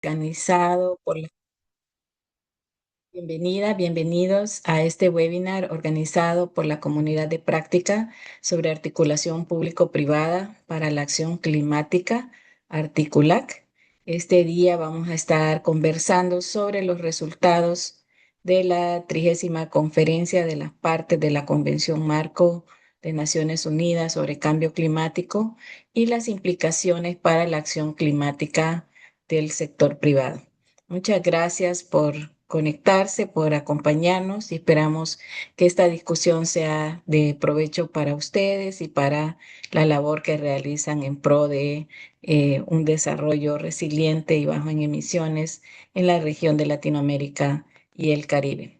Organizado por la... Bienvenidos a este webinar organizado por la Comunidad de Práctica sobre Articulación Público-Privada para la Acción Climática, Articulac. Este día vamos a estar conversando sobre los resultados de la 30ª Conferencia de las Partes de la Convención Marco de Naciones Unidas sobre Cambio Climático y las implicaciones para la acción climática del sector privado. Muchas gracias por conectarse, por acompañarnos y esperamos que esta discusión sea de provecho para ustedes y para la labor que realizan en pro de un desarrollo resiliente y bajo en emisiones en la región de Latinoamérica y el Caribe.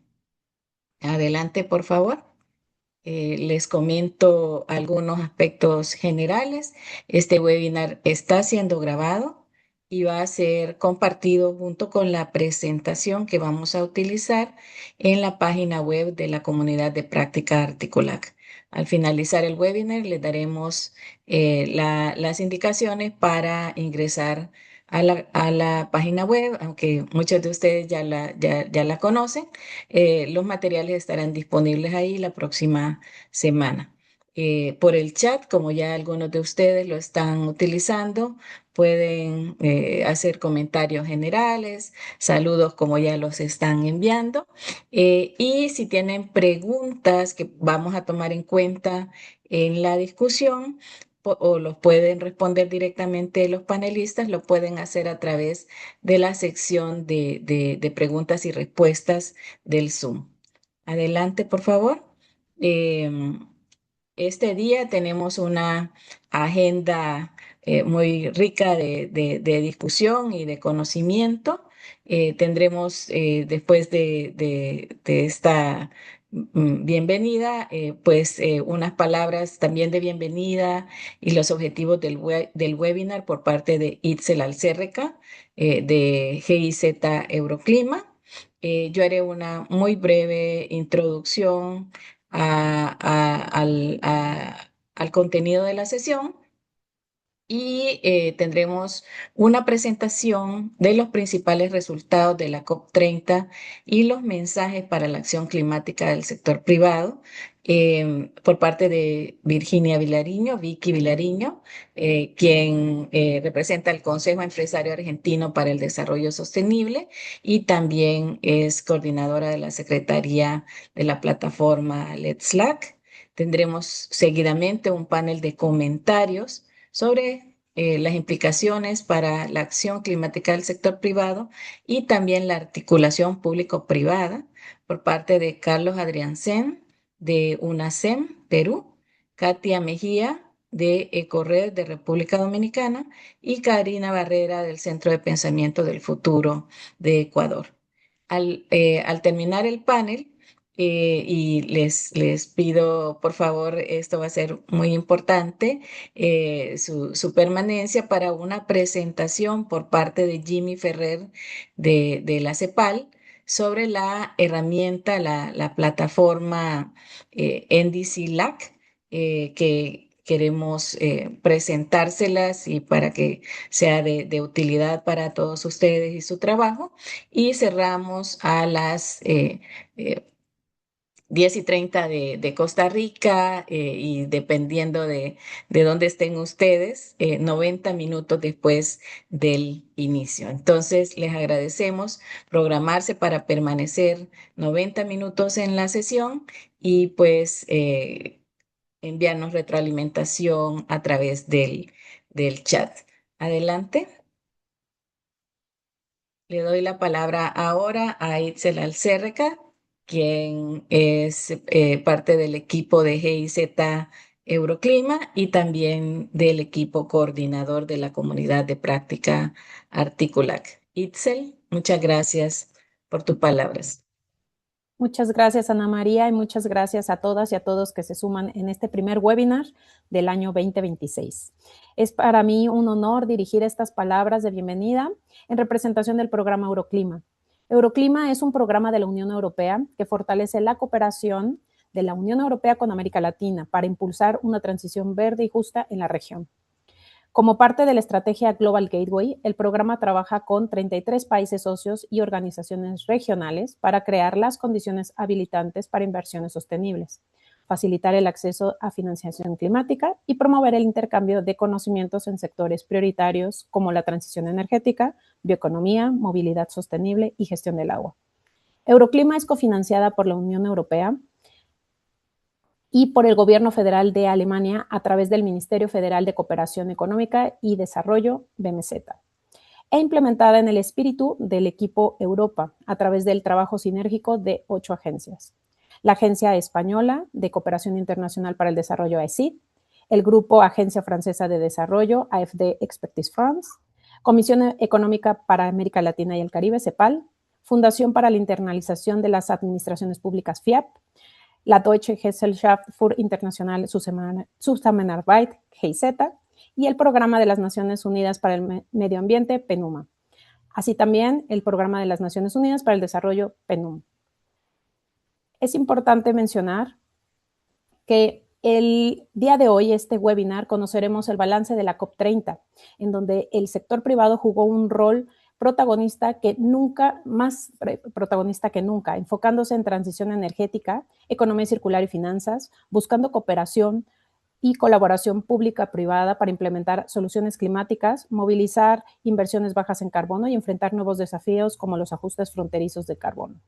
Adelante, por favor. Les comento algunos aspectos generales. Este webinar está siendo grabado y va a ser compartido junto con la presentación que vamos a utilizar en la página web de la comunidad de práctica Articulac. Al finalizar el webinar, les daremos las indicaciones para ingresar a la página web, aunque muchos de ustedes ya la conocen. Los materiales estarán disponibles ahí la próxima semana. Por el chat, como ya algunos de ustedes lo están utilizando, pueden hacer comentarios generales, saludos como ya los están enviando. Y si tienen preguntas que vamos a tomar en cuenta en la discusión, o los pueden responder directamente los panelistas, lo pueden hacer a través de la sección de preguntas y respuestas del Zoom. Adelante, por favor. Em, este día tenemos una agenda muy rica de discusión y de conocimiento. Tendremos, después de esta bienvenida, unas palabras también de bienvenida y los objetivos del webinar por parte de Itzel Alcérreca, de GIZ Euroclima. Yo haré una muy breve introducción al contenido de la sesión y tendremos una presentación de los principales resultados de la COP30 y los mensajes para la acción climática del sector privado por parte de Virginia Vilariño, Vicky Vilariño, quien representa el Consejo Empresario Argentino para el Desarrollo Sostenible y también es coordinadora de la Secretaría de la plataforma Let's Slack. Tendremos seguidamente un panel de comentarios sobre las implicaciones para la acción climática del sector privado y también la articulación público-privada por parte de Carlos Adriancén de UNACEM, Perú, Katia Mejía de Ecored de República Dominicana y Karina Barrera del Centro de Pensamiento del Futuro de Ecuador. Al terminar el panel, y les pido, por favor, esto va a ser muy importante, su permanencia para una presentación por parte de Jimmy Ferrer de la CEPAL sobre la herramienta, la plataforma NDC LAC, que queremos presentárselas y para que sea de utilidad para todos ustedes y su trabajo. Y cerramos a las 10:30 de Costa Rica y dependiendo de dónde estén ustedes, 90 minutos después del inicio. Entonces, les agradecemos programarse para permanecer 90 minutos en la sesión y pues enviarnos retroalimentación a través del chat. Adelante. Le doy la palabra ahora a Itzel Alcérreca, quien es parte del equipo de GIZ Euroclima y también del equipo coordinador de la comunidad de práctica Articulac. Itzel, muchas gracias por tus palabras. Muchas gracias, Ana María, y muchas gracias a todas y a todos que se suman en este primer webinar del año 2026. Es para mí un honor dirigir estas palabras de bienvenida en representación del programa Euroclima. Euroclima es un programa de la Unión Europea que fortalece la cooperación de la Unión Europea con América Latina para impulsar una transición verde y justa en la región. Como parte de la estrategia Global Gateway, el programa trabaja con 33 países socios y organizaciones regionales para crear las condiciones habilitantes para inversiones sostenibles, facilitar el acceso a financiación climática y promover el intercambio de conocimientos en sectores prioritarios como la transición energética, bioeconomía, movilidad sostenible y gestión del agua. Euroclima es cofinanciada por la Unión Europea y por el Gobierno Federal de Alemania a través del Ministerio Federal de Cooperación Económica y Desarrollo, BMZ, e implementada en el espíritu del equipo Europa a través del trabajo sinérgico de 8 agencias. La Agencia Española de Cooperación Internacional para el Desarrollo, AECID, el Grupo Agencia Francesa de Desarrollo, AFD Expertise France, Comisión Económica para América Latina y el Caribe, CEPAL, Fundación para la Internalización de las Administraciones Públicas, FIAP, la Deutsche Gesellschaft für internationale Zusammenarbeit, GIZ, y el Programa de las Naciones Unidas para el Medio Ambiente, PNUMA. Así también el Programa de las Naciones Unidas para el Desarrollo, PNUM. Es importante mencionar que el día de hoy, este webinar, conoceremos el balance de la COP30, en donde el sector privado jugó un rol más protagonista que nunca, enfocándose en transición energética, economía circular y finanzas, buscando cooperación y colaboración pública-privada para implementar soluciones climáticas, movilizar inversiones bajas en carbono y enfrentar nuevos desafíos como los ajustes fronterizos de carbono.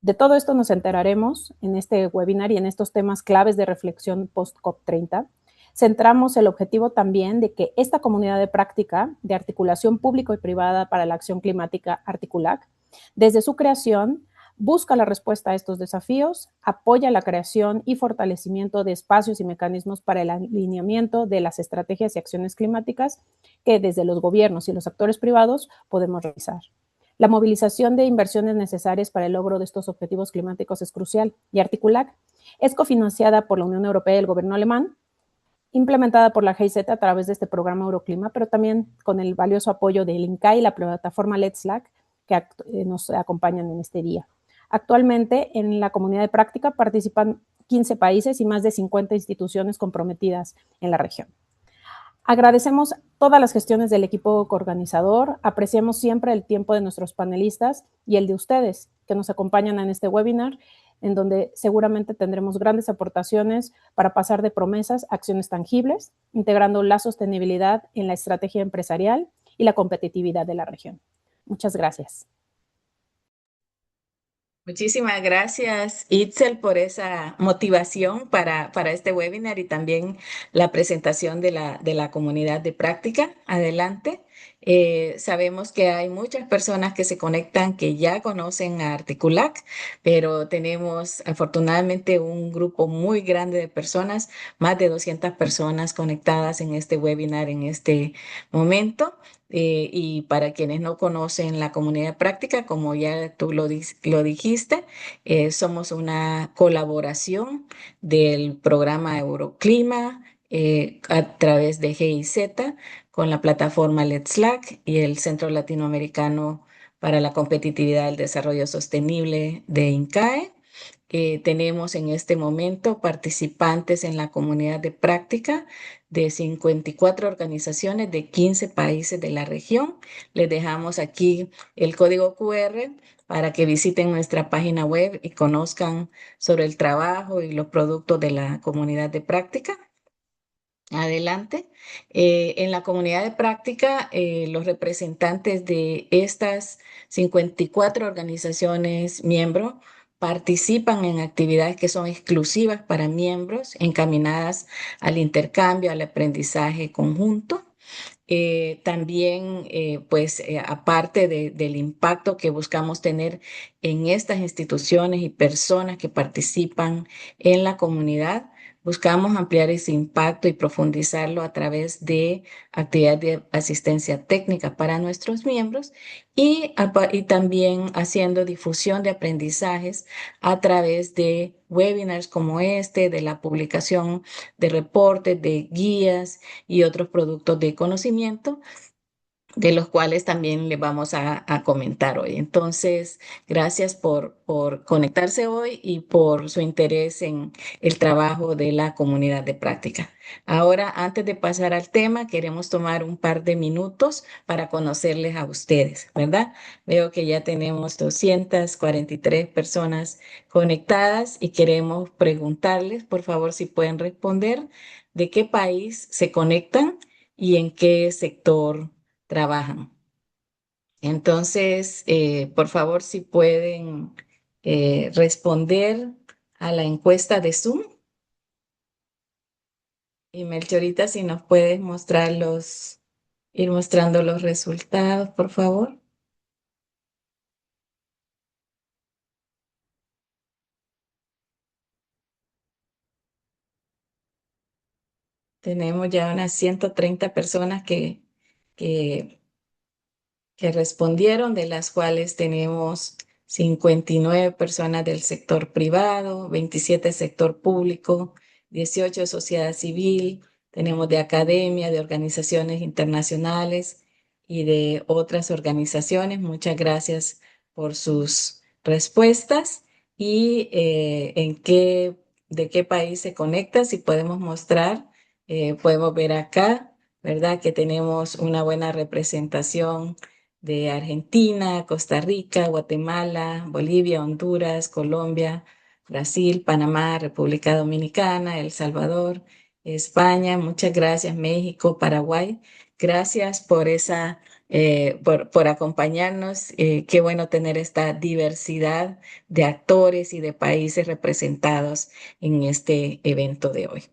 De todo esto nos enteraremos en este webinar y en estos temas claves de reflexión post-COP30. Centramos el objetivo también de que esta comunidad de práctica de articulación público y privada para la acción climática, Articulac, desde su creación, busca la respuesta a estos desafíos, apoya la creación y fortalecimiento de espacios y mecanismos para el alineamiento de las estrategias y acciones climáticas que desde los gobiernos y los actores privados podemos realizar. La movilización de inversiones necesarias para el logro de estos objetivos climáticos es crucial y Articulac es cofinanciada por la Unión Europea y el gobierno alemán, implementada por la GIZ a través de este programa Euroclima, pero también con el valioso apoyo del INCAE y la plataforma Let's LAC que nos acompañan en este día. Actualmente, en la comunidad de práctica participan 15 países y más de 50 instituciones comprometidas en la región. Agradecemos todas las gestiones del equipo organizador, apreciamos siempre el tiempo de nuestros panelistas y el de ustedes que nos acompañan en este webinar, en donde seguramente tendremos grandes aportaciones para pasar de promesas a acciones tangibles, integrando la sostenibilidad en la estrategia empresarial y la competitividad de la región. Muchas gracias. Muchísimas gracias, Itzel, por esa motivación para este webinar y también la presentación de la comunidad de práctica. Adelante. Sabemos que hay muchas personas que se conectan que ya conocen a Articulac, pero tenemos afortunadamente un grupo muy grande de personas, más de 200 personas conectadas en este webinar en este momento. Y para quienes no conocen la comunidad de práctica, como ya tú lo dijiste, somos una colaboración del programa Euroclima a través de GIZ con la plataforma Let's Slack y el Centro Latinoamericano para la Competitividad y el Desarrollo Sostenible de INCAE. Tenemos en este momento participantes en la comunidad de práctica de 54 organizaciones de 15 países de la región. Les dejamos aquí el código QR para que visiten nuestra página web y conozcan sobre el trabajo y los productos de la comunidad de práctica. Adelante. En la comunidad de práctica, los representantes de estas 54 organizaciones miembros participan en actividades que son exclusivas para miembros, encaminadas al intercambio, al aprendizaje conjunto. También, aparte del impacto que buscamos tener en estas instituciones y personas que participan en la comunidad, buscamos ampliar ese impacto y profundizarlo a través de actividades de asistencia técnica para nuestros miembros y también haciendo difusión de aprendizajes a través de webinars como este, de la publicación de reportes, de guías y otros productos de conocimiento de los cuales también les vamos a comentar hoy. Entonces, gracias por conectarse hoy y por su interés en el trabajo de la comunidad de práctica. Ahora, antes de pasar al tema, queremos tomar un par de minutos para conocerles a ustedes, ¿verdad? Veo que ya tenemos 243 personas conectadas y queremos preguntarles, por favor, si pueden responder, de qué país se conectan y en qué sector trabajan. Entonces, por favor, si pueden responder a la encuesta de Zoom. Y Melchorita, si nos puedes mostrar ir mostrando los resultados, por favor. Tenemos ya unas 130 personas que que respondieron, de las cuales tenemos 59 personas del sector privado, 27 sector público, 18 sociedad civil, tenemos de academia, de organizaciones internacionales y de otras organizaciones. Muchas gracias por sus respuestas y de qué país se conecta, si podemos mostrar, podemos ver acá, ¿verdad? Que tenemos una buena representación de Argentina, Costa Rica, Guatemala, Bolivia, Honduras, Colombia, Brasil, Panamá, República Dominicana, El Salvador, España. Muchas gracias, México, Paraguay. Gracias por por acompañarnos. Qué bueno tener esta diversidad de actores y de países representados en este evento de hoy.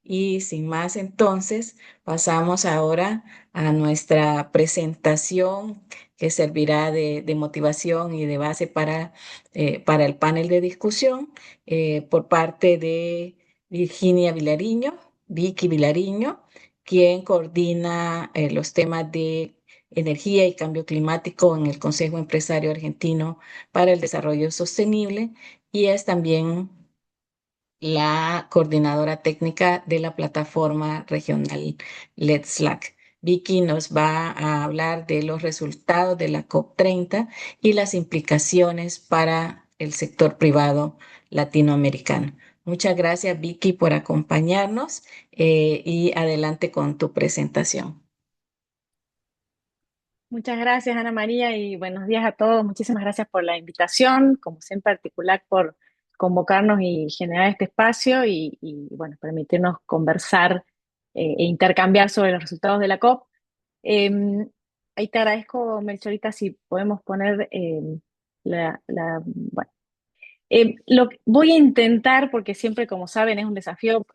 Y sin más, entonces, pasamos ahora a nuestra presentación que servirá de motivación y de base para el panel de discusión por parte de Virginia Vilariño, Vicky Vilariño, quien coordina los temas de energía y cambio climático en el Consejo Empresario Argentino para el Desarrollo Sostenible y es también la coordinadora técnica de la plataforma regional Let's Slack. Vicky nos va a hablar de los resultados de la COP30 y las implicaciones para el sector privado latinoamericano. Muchas gracias, Vicky, por acompañarnos y adelante con tu presentación. Muchas gracias, Ana María, y buenos días a todos. Muchísimas gracias por la invitación, como siempre, en particular por convocarnos y generar este espacio bueno, permitirnos conversar e intercambiar sobre los resultados de la COP. Ahí te agradezco, Melchorita, si podemos poner bueno, voy a intentar, porque siempre, como saben, es un desafío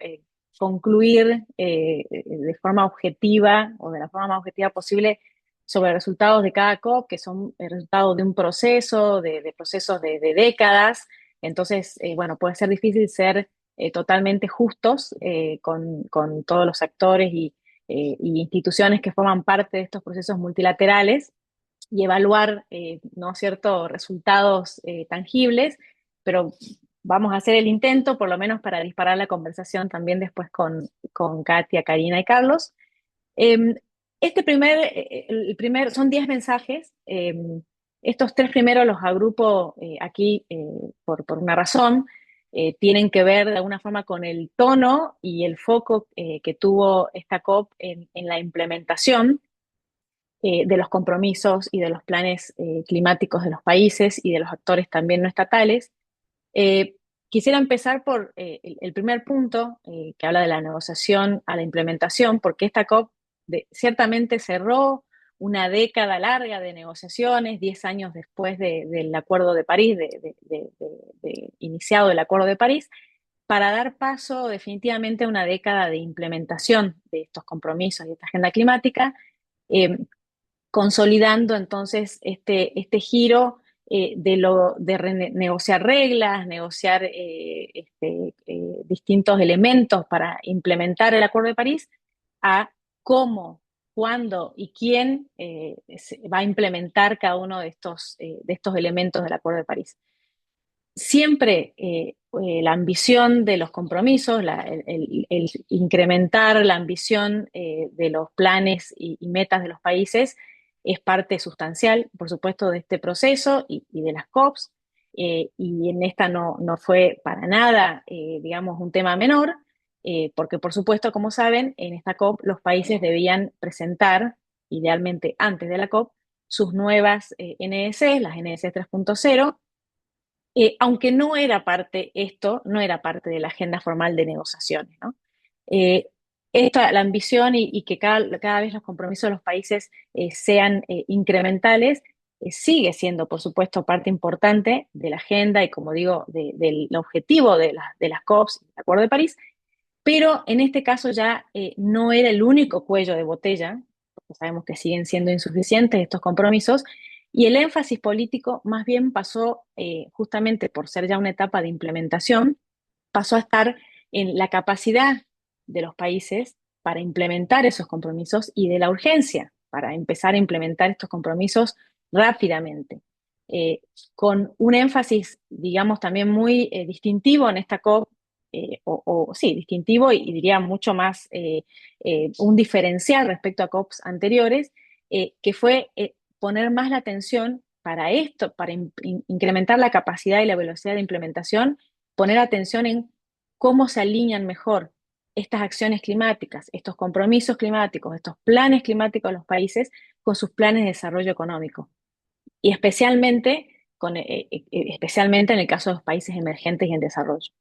concluir de forma objetiva o de la forma más objetiva posible sobre resultados de cada COP, que son el resultado de un proceso, de procesos de décadas. Entonces, bueno, puede ser difícil ser totalmente justos con todos los actores y instituciones que forman parte de estos procesos multilaterales y evaluar, ¿no es cierto?, resultados tangibles, pero vamos a hacer el intento, por lo menos para disparar la conversación también después con Katia, Karina y Carlos. Eh, son 10 mensajes. Estos tres primeros los agrupo aquí por una razón. Tienen que ver de alguna forma con el tono y el foco que tuvo esta COP en la implementación de los compromisos y de los planes climáticos de los países y de los actores también no estatales. Eh, Quisiera empezar por el primer punto, que habla de la negociación a la implementación, porque esta COP ciertamente cerró una década larga de negociaciones, 10 años después del Acuerdo de París, iniciado el Acuerdo de París, para dar paso definitivamente a una década de implementación de estos compromisos y esta agenda climática. Eh, Consolidando entonces este giro de negociar reglas, negociar distintos elementos para implementar el Acuerdo de París, a cómo, cuándo y quién va a implementar cada uno de estos elementos del Acuerdo de París. Siempre la ambición de los compromisos, el incrementar la ambición de los planes y metas de los países es parte sustancial, por supuesto, de este proceso y de las COPs, y en esta no fue para nada, digamos, un tema menor, porque por supuesto, como saben, en esta COP los países debían presentar, idealmente antes de la COP, sus nuevas NDCs, las NDC 3.0, aunque no era parte, esto no era parte de la agenda formal de negociaciones, ¿no? Eh, la ambición y que cada vez los compromisos de los países sean incrementales, sigue siendo, por supuesto, parte importante de la agenda y, como digo, del objetivo de las COPs, el Acuerdo de París, pero en este caso ya no era el único cuello de botella, porque sabemos que siguen siendo insuficientes estos compromisos, y el énfasis político más bien pasó, justamente por ser ya una etapa de implementación, pasó a estar en la capacidad de los países para implementar esos compromisos y de la urgencia para empezar a implementar estos compromisos rápidamente. Eh, con un énfasis, digamos, también muy distintivo en esta COP, sí, distintivo y diría mucho más un diferencial respecto a COPs anteriores, que fue poner más la atención para esto, para incrementar la capacidad y la velocidad de implementación, poner atención en cómo se alinean mejor estas acciones climáticas, estos compromisos climáticos, estos planes climáticos de los países con sus planes de desarrollo económico. Y especialmente en el caso de los países emergentes y en desarrollo.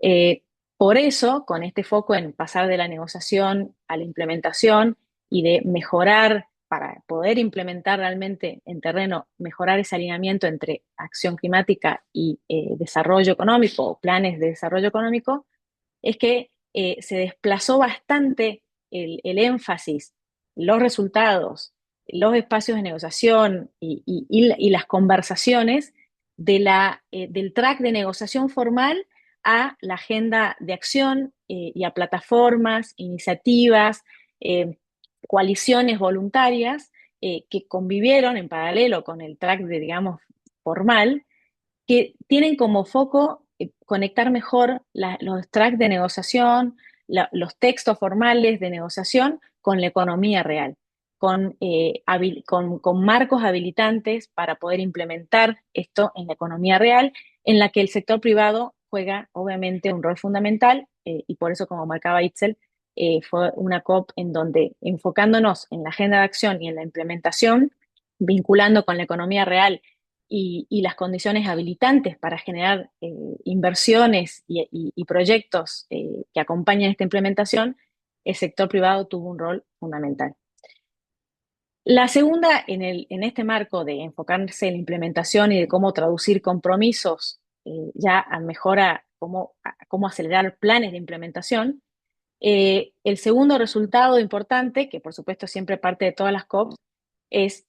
Eh, por eso, con este foco en pasar de la negociación a la implementación y de mejorar, para poder implementar realmente en terreno, mejorar ese alineamiento entre acción climática y desarrollo económico o planes de desarrollo económico, es que se desplazó bastante énfasis, los resultados, los espacios de negociación y las conversaciones del track de negociación formal a la agenda de acción y a plataformas, iniciativas, coaliciones voluntarias que convivieron en paralelo con el track de, digamos, formal, que tienen como foco conectar mejor los tracks de negociación, los textos formales de negociación con la economía real, con marcos habilitantes para poder implementar esto en la economía real, en la que el sector privado juega obviamente un rol fundamental, y por eso, como marcaba Itzel, fue una COP en donde, enfocándonos en la agenda de acción y en la implementación, vinculando con la economía real y las condiciones habilitantes para generar inversiones y proyectos que acompañen esta implementación, el sector privado tuvo un rol fundamental. La segunda, en este marco de enfocarse en la implementación y de cómo traducir compromisos ya a mejora, cómo acelerar planes de implementación, el segundo resultado importante, que por supuesto siempre parte de todas las COP, es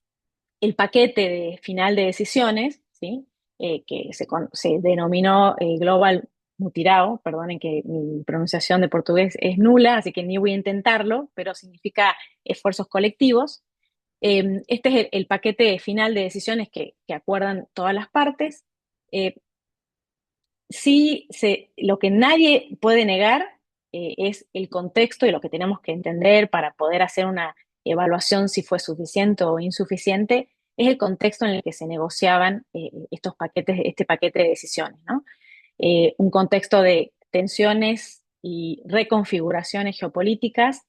el paquete final de decisiones, ¿sí? Que se denominó Global Mutirao, perdonen que mi pronunciación de portugués es nula, así que ni voy a intentarlo, pero significa esfuerzos colectivos. Este es el paquete final de decisiones que acuerdan todas las partes. Sí, lo que nadie puede negar es el contexto y lo que tenemos que entender para poder hacer una evaluación si fue suficiente o insuficiente, es el contexto en el que se negociaban este paquete de decisiones, ¿no? Un contexto de tensiones y reconfiguraciones geopolíticas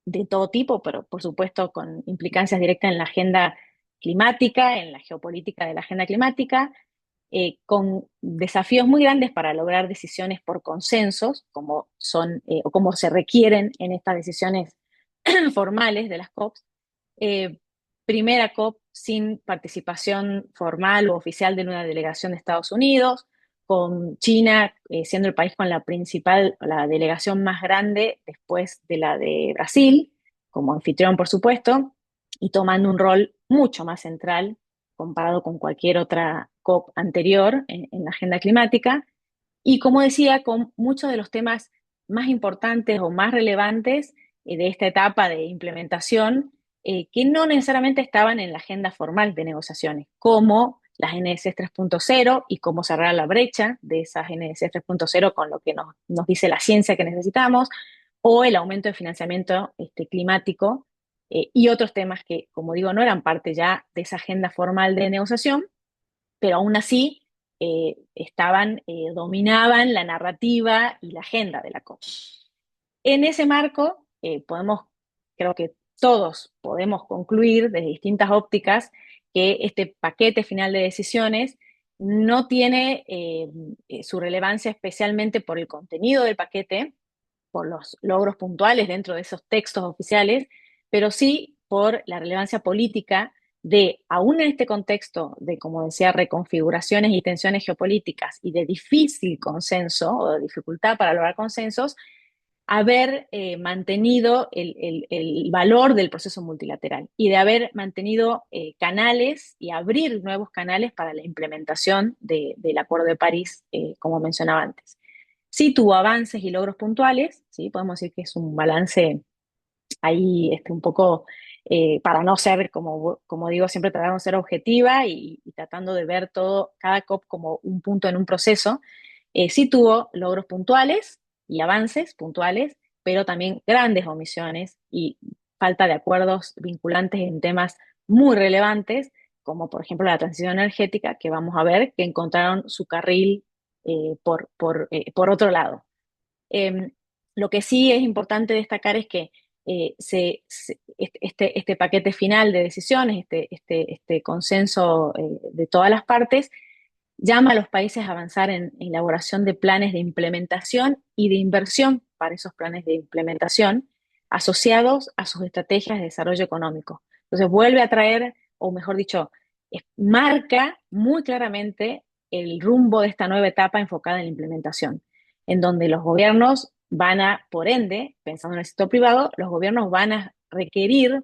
de todo tipo, pero por supuesto con implicancias directas en la agenda climática, en la geopolítica de la agenda climática, con desafíos muy grandes para lograr decisiones por consensos, como son o como se requieren en estas decisiones formales de las COPs. Eh, Primera COP sin participación formal o oficial de una delegación de Estados Unidos, con China siendo el país con la delegación más grande después de la de Brasil, como anfitrión, por supuesto, y tomando un rol mucho más central comparado con cualquier otra COP anterior en la agenda climática. Y como decía, con muchos de los temas más importantes o más relevantes de esta etapa de implementación, que no necesariamente estaban en la agenda formal de negociaciones, como las NDC 3.0 y cómo cerrar la brecha de esas NDC 3.0 con lo que nos dice la ciencia que necesitamos, o el aumento de financiamiento climático y otros temas que, como digo, no eran parte ya de esa agenda formal de negociación, pero aún así dominaban la narrativa y la agenda de la COP. En ese marco, creo que todos podemos concluir desde distintas ópticas que este paquete final de decisiones no tiene su relevancia especialmente por el contenido del paquete, por los logros puntuales dentro de esos textos oficiales, pero sí por la relevancia política de, aún en este contexto de, como decía, reconfiguraciones y tensiones geopolíticas y de difícil consenso o de dificultad para lograr consensos, haber mantenido el valor del proceso multilateral y de haber mantenido canales y abrir nuevos canales para la implementación del Acuerdo de París, como mencionaba antes. Sí tuvo avances y logros puntuales, ¿sí? Podemos decir que es un balance ahí un poco, para no ser, como digo, siempre tratando de ser objetiva y tratando de ver todo, cada COP como un punto en un proceso. Sí tuvo logros puntuales y avances puntuales, pero también grandes omisiones y falta de acuerdos vinculantes en temas muy relevantes, como por ejemplo la transición energética, que vamos a ver que encontraron su carril por otro lado. Eh, lo que sí es importante destacar es que este paquete final de decisiones, este consenso de todas las partes, llama a los países a avanzar en elaboración de planes de implementación y de inversión para esos planes de implementación asociados a sus estrategias de desarrollo económico. Entonces vuelve a traer, o mejor dicho, marca muy claramente el rumbo de esta nueva etapa enfocada en la implementación, en donde los gobiernos van a, por ende, pensando en el sector privado, los gobiernos van a requerir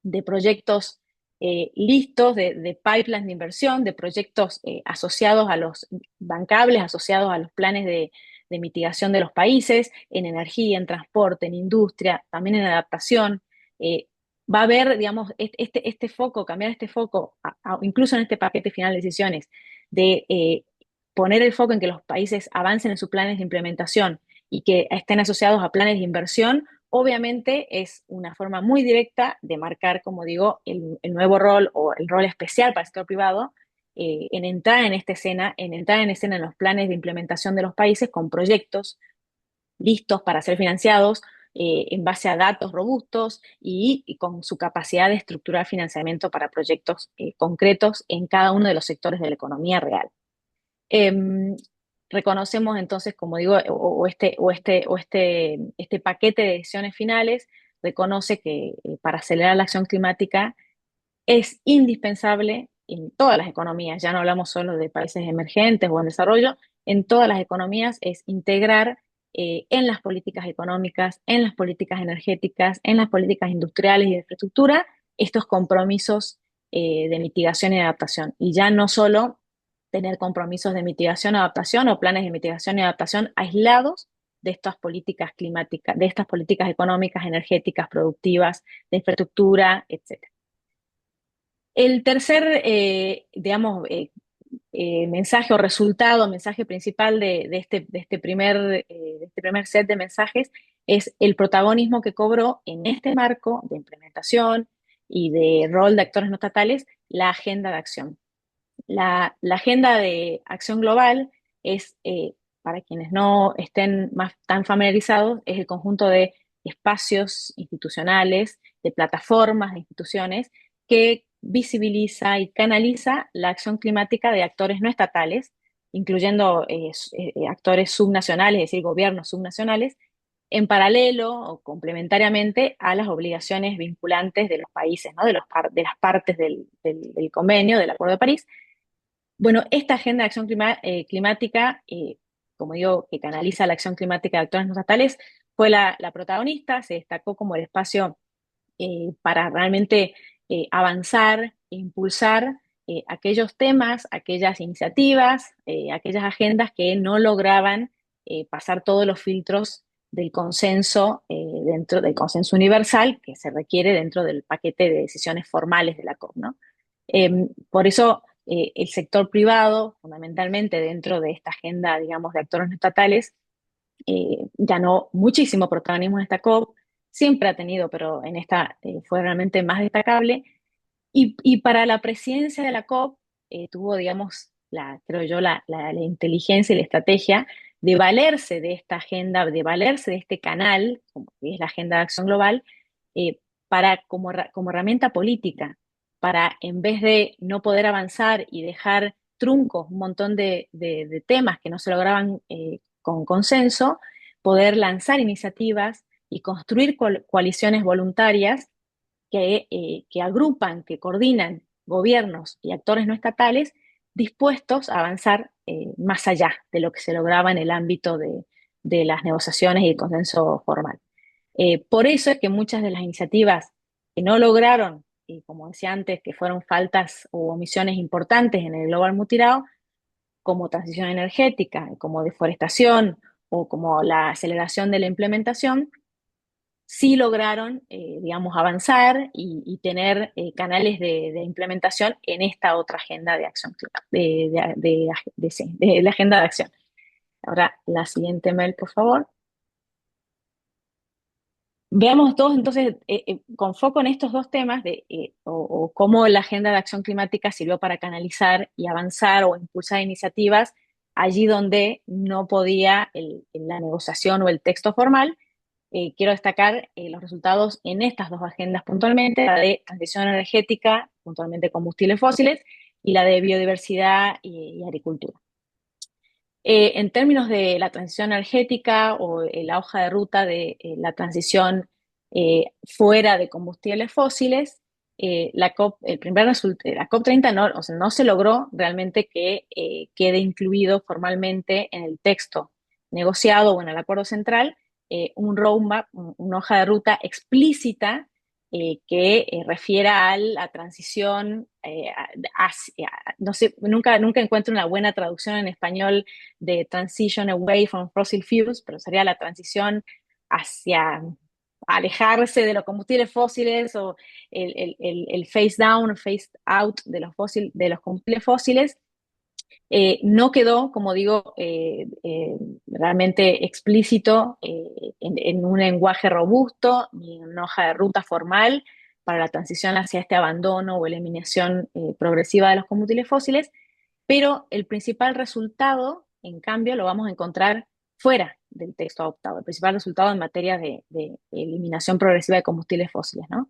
de proyectos listos, de pipelines de inversión, de proyectos asociados a los bancables, asociados a los planes de mitigación de los países, en energía, en transporte, en industria, también en adaptación. Va a haber, digamos, este foco, cambiar este foco, incluso en este paquete final de decisiones, de poner el foco en que los países avancen en sus planes de implementación y que estén asociados a planes de inversión, obviamente es una forma muy directa de marcar, como digo, el nuevo rol o el rol especial para el sector privado en entrar en esta escena, en entrar en escena en los planes de implementación de los países con proyectos listos para ser financiados en base a datos robustos y con su capacidad de estructurar financiamiento para proyectos concretos en cada uno de los sectores de la economía real. Reconocemos entonces, como digo, este paquete de decisiones finales reconoce que para acelerar la acción climática es indispensable en todas las economías, ya no hablamos solo de países emergentes o en desarrollo, en todas las economías es integrar en las políticas económicas, en las políticas energéticas, en las políticas industriales y de infraestructura, estos compromisos de mitigación y adaptación. Y ya no solo tener compromisos de mitigación y adaptación o planes de mitigación y adaptación aislados de estas políticas climáticas, de estas políticas económicas, energéticas, productivas, de infraestructura, etc. El tercer, digamos, mensaje o resultado, mensaje principal de este primer set de mensajes es el protagonismo que cobró en este marco de implementación y de rol de actores no estatales la agenda de acción. La agenda de acción global es, para quienes no estén tan familiarizados, es el conjunto de espacios institucionales, de plataformas, de instituciones que visibiliza y canaliza la acción climática de actores no estatales, incluyendo actores subnacionales, es decir, gobiernos subnacionales, en paralelo o complementariamente a las obligaciones vinculantes de los países, ¿no? de las partes del convenio, del Acuerdo de París. Bueno, esta agenda de acción climática, como digo, que canaliza la acción climática de actores no estatales, fue la protagonista, se destacó como el espacio para realmente avanzar e impulsar aquellos temas, aquellas iniciativas, aquellas agendas que no lograban pasar todos los filtros del consenso dentro del consenso universal que se requiere dentro del paquete de decisiones formales de la COP, ¿no? Por eso el sector privado, fundamentalmente dentro de esta agenda, digamos, de actores no estatales, ganó muchísimo protagonismo en esta COP, siempre ha tenido, pero en esta fue realmente más destacable. Y para la presidencia de la COP tuvo, digamos, creo yo, la inteligencia y la estrategia de valerse de esta agenda, de valerse de este canal, como que es la Agenda de Acción Global, como herramienta política, para en vez de no poder avanzar y dejar truncos, un montón de temas que no se lograban con consenso, poder lanzar iniciativas y construir coaliciones voluntarias que agrupan, que coordinan gobiernos y actores no estatales dispuestos a avanzar más allá de lo que se lograba en el ámbito de las negociaciones y el consenso formal. Por eso es que muchas de las iniciativas que no lograron, y como decía antes, que fueron faltas o omisiones importantes en el Global Mutirao, como transición energética, como deforestación o como la aceleración de la implementación, sí lograron, digamos, avanzar y tener canales de implementación en esta otra agenda de acción, sí, de la agenda de acción. Ahora, la siguiente mail, por favor. Veamos todos entonces, con foco en estos dos temas, o cómo la agenda de acción climática sirvió para canalizar y avanzar o impulsar iniciativas allí donde no podía la negociación o el texto formal. Quiero destacar los resultados en estas dos agendas puntualmente, la de transición energética, puntualmente combustibles fósiles, y la de biodiversidad y agricultura. En términos de la transición energética o la hoja de ruta de la transición fuera de combustibles fósiles, la COP30 no, o sea, no se logró realmente que quede incluido formalmente en el texto negociado o en el acuerdo central un roadmap, una hoja de ruta explícita que refiera a la transición no sé, nunca encuentro una buena traducción en español de transition away from fossil fuels, pero sería la transición hacia alejarse de los combustibles fósiles o el phase down, phase out de los combustibles fósiles. No quedó, como digo, realmente explícito en un lenguaje robusto ni en una hoja de ruta formal para la transición hacia este abandono o eliminación progresiva de los combustibles fósiles, pero el principal resultado, en cambio, lo vamos a encontrar fuera del texto adoptado, el principal resultado en materia de eliminación progresiva de combustibles fósiles, ¿no?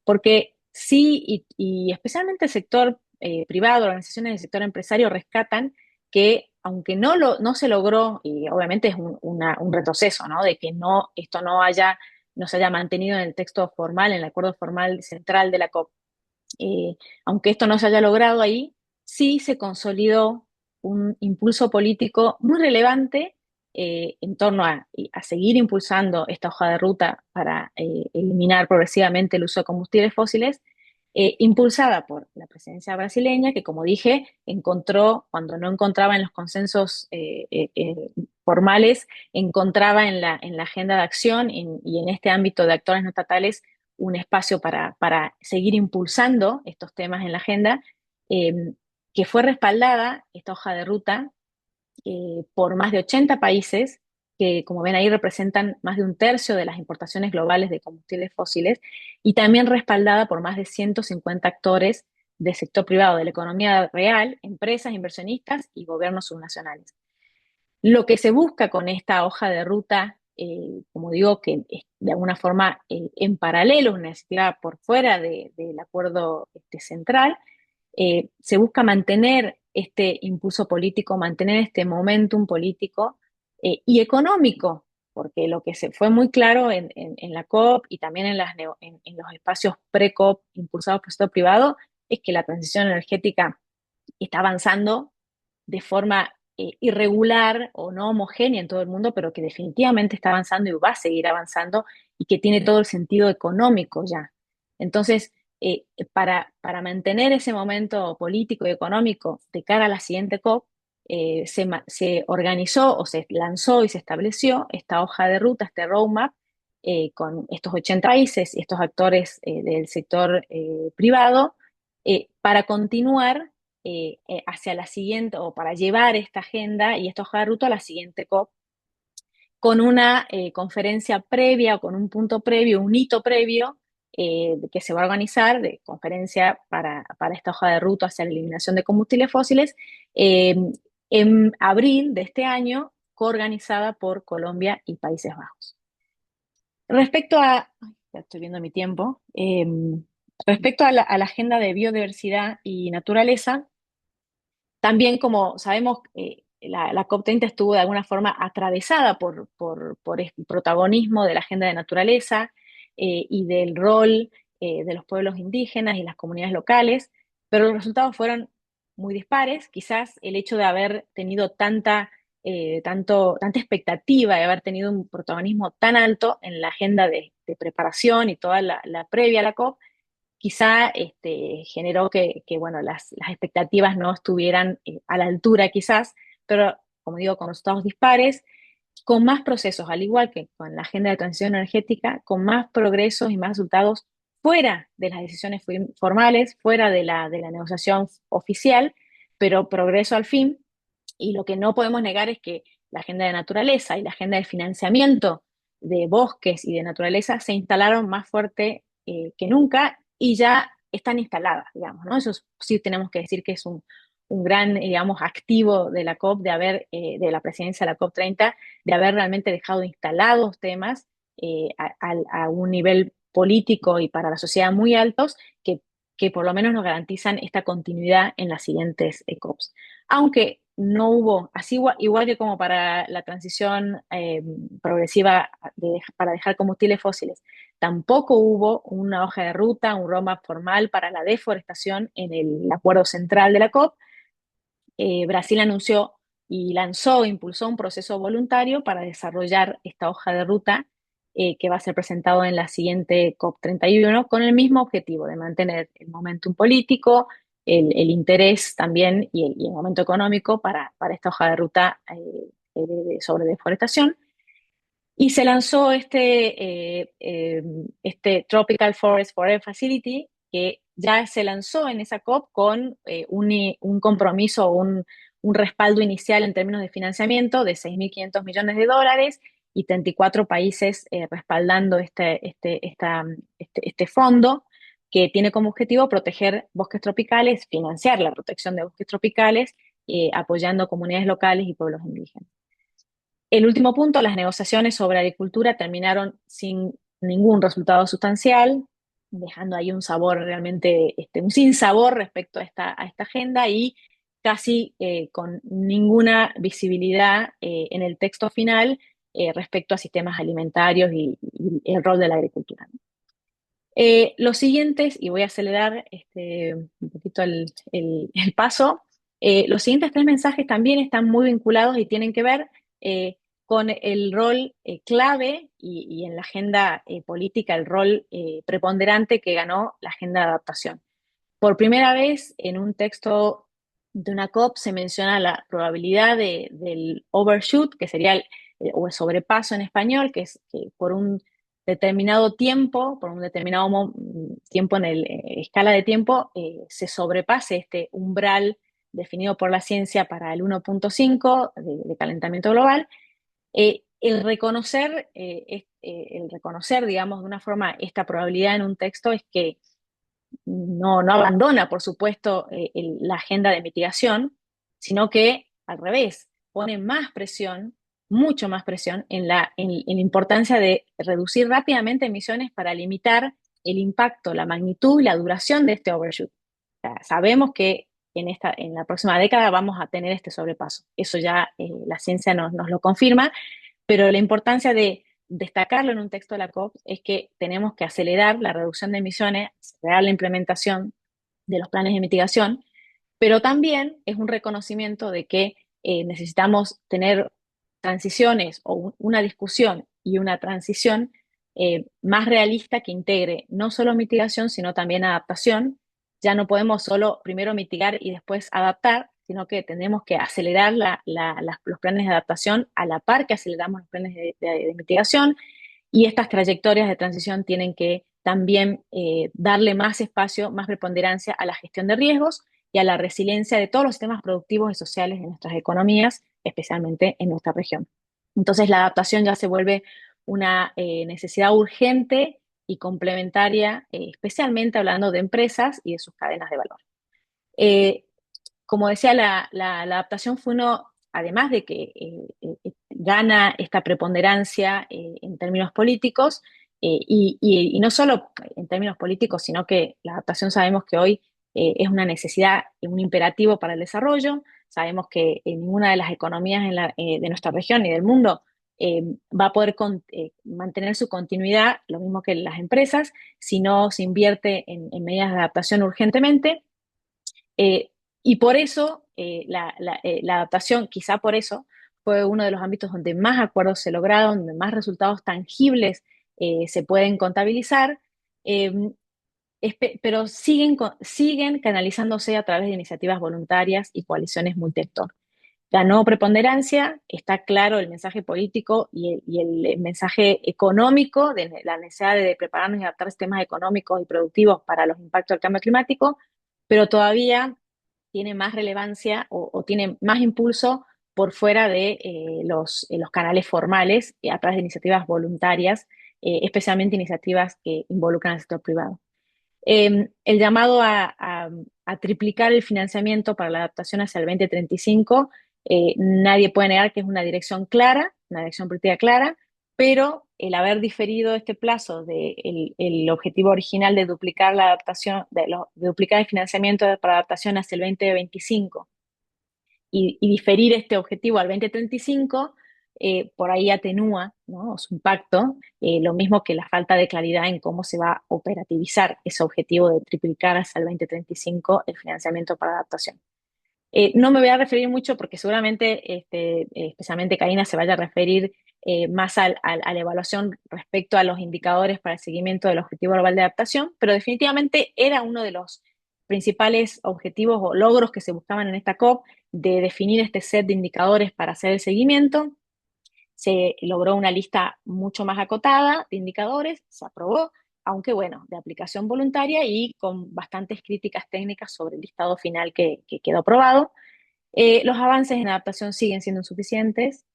Porque sí, y especialmente el sector privado, organizaciones del sector empresario rescatan que aunque no se logró, y obviamente es un retroceso, ¿no? De que esto no se haya mantenido en el texto formal, en el acuerdo formal central de la COP. Eh, Aunque esto no se haya logrado ahí, sí se consolidó un impulso político muy relevante en torno a seguir impulsando esta hoja de ruta para eliminar progresivamente el uso de combustibles fósiles, impulsada por la presidencia brasileña, que como dije, encontró, cuando no encontraba en los consensos formales, encontraba en la agenda de acción y en este ámbito de actores no estatales un espacio para seguir impulsando estos temas en la agenda, eh, que fue respaldada, esta hoja de ruta, por más de 80 países, que como ven ahí representan más de un tercio de las importaciones globales de combustibles fósiles, y también respaldada por más de 150 actores del sector privado, de la economía real, empresas, inversionistas y gobiernos subnacionales. Lo que se busca con esta hoja de ruta, como digo, que es de alguna forma en paralelo, una iniciativa por fuera del acuerdo central, se busca mantener este impulso político, mantener este momentum político y económico, porque lo que se fue muy claro en la COP y también en los espacios pre-COP impulsados por el sector privado es que la transición energética está avanzando de forma irregular o no homogénea en todo el mundo, pero que definitivamente está avanzando y va a seguir avanzando y que tiene todo el sentido económico ya. Entonces, para mantener ese momento político y económico de cara a la siguiente COP, se organizó o se lanzó y se estableció esta hoja de ruta, este roadmap, con estos 80 países y estos actores del sector privado, para continuar hacia la siguiente, o para llevar esta agenda y esta hoja de ruta a la siguiente COP, con una conferencia previa o con un punto previo, un hito previo que se va a organizar, de conferencia para esta hoja de ruta hacia la eliminación de combustibles fósiles, en abril de este año, coorganizada por Colombia y Países Bajos. Respecto a, ya estoy viendo mi tiempo, respecto a la agenda de biodiversidad y naturaleza, también como sabemos, la COP30 estuvo de alguna forma atravesada por el protagonismo de la agenda de naturaleza y del rol de los pueblos indígenas y las comunidades locales, pero los resultados fueron muy dispares. Quizás el hecho de haber tenido tanta expectativa, de haber tenido un protagonismo tan alto en la agenda de preparación y toda la previa a la COP, quizá generó que bueno, las expectativas no estuvieran a la altura quizás, pero como digo, con resultados dispares, con más procesos, al igual que con la agenda de transición energética, con más progresos y más resultados fuera de las decisiones formales, fuera de la negociación oficial, pero progreso al fin. Y lo que no podemos negar es que la agenda de naturaleza y la agenda de financiamiento de bosques y de naturaleza se instalaron más fuerte que nunca y ya están instaladas, digamos, ¿no? Eso sí tenemos que decir que es un gran, digamos, activo de la COP, de la presidencia de la COP30, de haber realmente dejado instalados temas a un nivel político y para la sociedad muy altos que por lo menos nos garantizan esta continuidad en las siguientes COPs. Aunque no hubo, así igual que como para la transición progresiva para dejar combustibles fósiles, tampoco hubo una hoja de ruta, un roadmap formal para la deforestación en el acuerdo central de la COP. Brasil anunció y impulsó un proceso voluntario para desarrollar esta hoja de ruta que va a ser presentado en la siguiente COP31 con el mismo objetivo de mantener el momentum político, el interés también y el momento económico para esta hoja de ruta sobre deforestación. Y se lanzó este Tropical Forest Forever Facility, que ya se lanzó en esa COP con un compromiso, un respaldo inicial en términos de financiamiento de 6.500 millones de dólares y 34 países respaldando este fondo que tiene como objetivo proteger bosques tropicales, financiar la protección de bosques tropicales, apoyando comunidades locales y pueblos indígenas. El último punto, las negociaciones sobre agricultura terminaron sin ningún resultado sustancial, dejando ahí un sabor realmente, un sinsabor respecto a esta agenda y casi con ninguna visibilidad en el texto final respecto a sistemas alimentarios y el rol de la agricultura, ¿no? Los siguientes, y voy a acelerar un poquito el paso, los siguientes tres mensajes también están muy vinculados y tienen que ver con el rol clave y en la agenda política, el rol preponderante que ganó la agenda de adaptación. Por primera vez en un texto de una COP se menciona la probabilidad del overshoot, que sería o el sobrepaso en español, que es que por un determinado tiempo, por un determinado tiempo en escala de tiempo, se sobrepase este umbral definido por la ciencia para el 1.5 de calentamiento global. El reconocer, digamos, de una forma esta probabilidad en un texto es que no abandona, por supuesto, la agenda de mitigación, sino que al revés, pone más presión, mucho más presión en la importancia de reducir rápidamente emisiones para limitar el impacto, la magnitud y la duración de este overshoot. O sea, sabemos que en la próxima década vamos a tener este sobrepaso. Eso ya la ciencia nos lo confirma, pero la importancia de destacarlo en un texto de la COP es que tenemos que acelerar la reducción de emisiones, acelerar la implementación de los planes de mitigación, pero también es un reconocimiento de que necesitamos tener transiciones o una discusión y una transición más realista que integre no solo mitigación, sino también adaptación. Ya no podemos solo primero mitigar y después adaptar, sino que tenemos que acelerar los planes de adaptación a la par que aceleramos los planes de mitigación, y estas trayectorias de transición tienen que también darle más espacio, más preponderancia a la gestión de riesgos y a la resiliencia de todos los sistemas productivos y sociales de nuestras economías, especialmente en nuestra región. Entonces la adaptación ya se vuelve una necesidad urgente y complementaria, especialmente hablando de empresas y de sus cadenas de valor. Eh, Como decía, la adaptación fue uno, además de que gana esta preponderancia en términos políticos, y no solo en términos políticos, sino que la adaptación sabemos que hoy es una necesidad, un imperativo para el desarrollo. Sabemos que ninguna de las economías de nuestra región y del mundo va a poder mantener su continuidad, lo mismo que las empresas, si no se invierte en medidas de adaptación urgentemente. Eh, y por eso la adaptación, quizá por eso, fue uno de los ámbitos donde más acuerdos se lograron, donde más resultados tangibles se pueden contabilizar, eh, pero siguen canalizándose a través de iniciativas voluntarias y coaliciones multisector. Ganó preponderancia, está claro el mensaje político y el mensaje económico de la necesidad de prepararnos y adaptar sistemas económicos y productivos para los impactos del cambio climático, pero todavía tiene más relevancia o tiene más impulso por fuera de los canales formales, a través de iniciativas voluntarias, especialmente iniciativas que involucran al sector privado. El llamado a triplicar el financiamiento para la adaptación hacia el 2035, nadie puede negar que es una dirección clara, una dirección política clara, pero el haber diferido este plazo del el objetivo original de duplicar la adaptación, de duplicar el financiamiento para adaptación hacia el 2025 y diferir este objetivo al 2035, por ahí atenúa, ¿no?, su impacto, lo mismo que la falta de claridad en cómo se va a operativizar ese objetivo de triplicar hasta el 2035 el financiamiento para adaptación. No me voy a referir mucho porque seguramente, especialmente Karina, se vaya a referir más a la evaluación respecto a los indicadores para el seguimiento del Objetivo Global de Adaptación, pero definitivamente era uno de los principales objetivos o logros que se buscaban en esta COP, de definir este set de indicadores para hacer el seguimiento. Se logró una lista mucho más acotada de indicadores, se aprobó, aunque bueno, de aplicación voluntaria y con bastantes críticas técnicas sobre el listado final que quedó aprobado. Los avances en adaptación siguen siendo insuficientes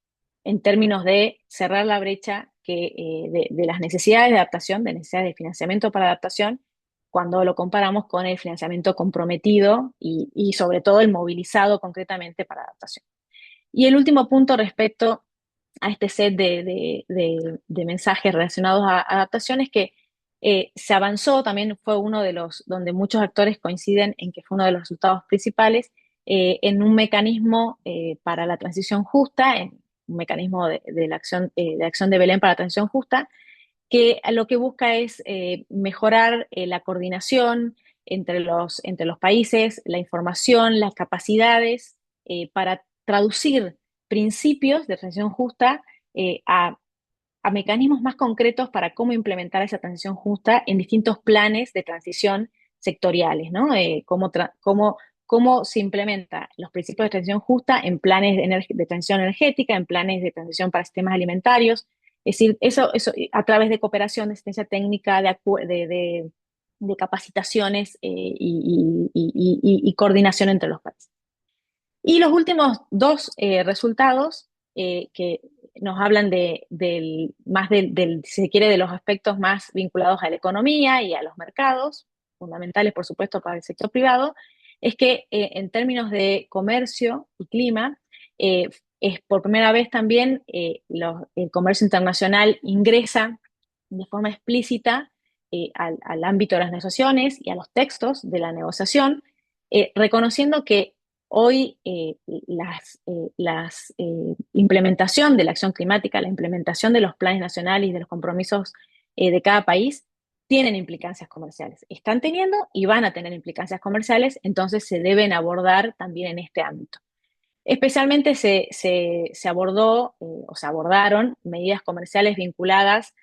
en términos de cerrar la brecha de las necesidades de adaptación, de necesidades de financiamiento para adaptación, cuando lo comparamos con el financiamiento comprometido y sobre todo el movilizado concretamente para adaptación. Y el último punto respecto a este set de mensajes relacionados a adaptación es que se avanzó, también fue uno de los donde muchos actores coinciden en que fue uno de los resultados principales, en un mecanismo para la transición justa, en un mecanismo de acción de Belén para la transición justa, que lo que busca es mejorar la coordinación entre los países, la información, las capacidades, para traducir principios de transición justa a mecanismos más concretos para cómo implementar esa transición justa en distintos planes de transición sectoriales, ¿no? Cómo se implementa los principios de transición justa en planes de transición energética, en planes de transición para sistemas alimentarios. Es decir, eso a través de cooperación, de asistencia técnica, de capacitaciones y coordinación entre los países. Y los últimos dos resultados que nos hablan si se quiere, de los aspectos más vinculados a la economía y a los mercados, fundamentales, por supuesto, para el sector privado, es que en términos de comercio y clima, es por primera vez también el comercio internacional ingresa de forma explícita al ámbito de las negociaciones y a los textos de la negociación, reconociendo que hoy implementación de la acción climática, la implementación de los planes nacionales y de los compromisos de cada país tienen implicancias comerciales. Están teniendo y van a tener implicancias comerciales, entonces se deben abordar también en este ámbito. Especialmente se abordó o se abordaron medidas comerciales vinculadas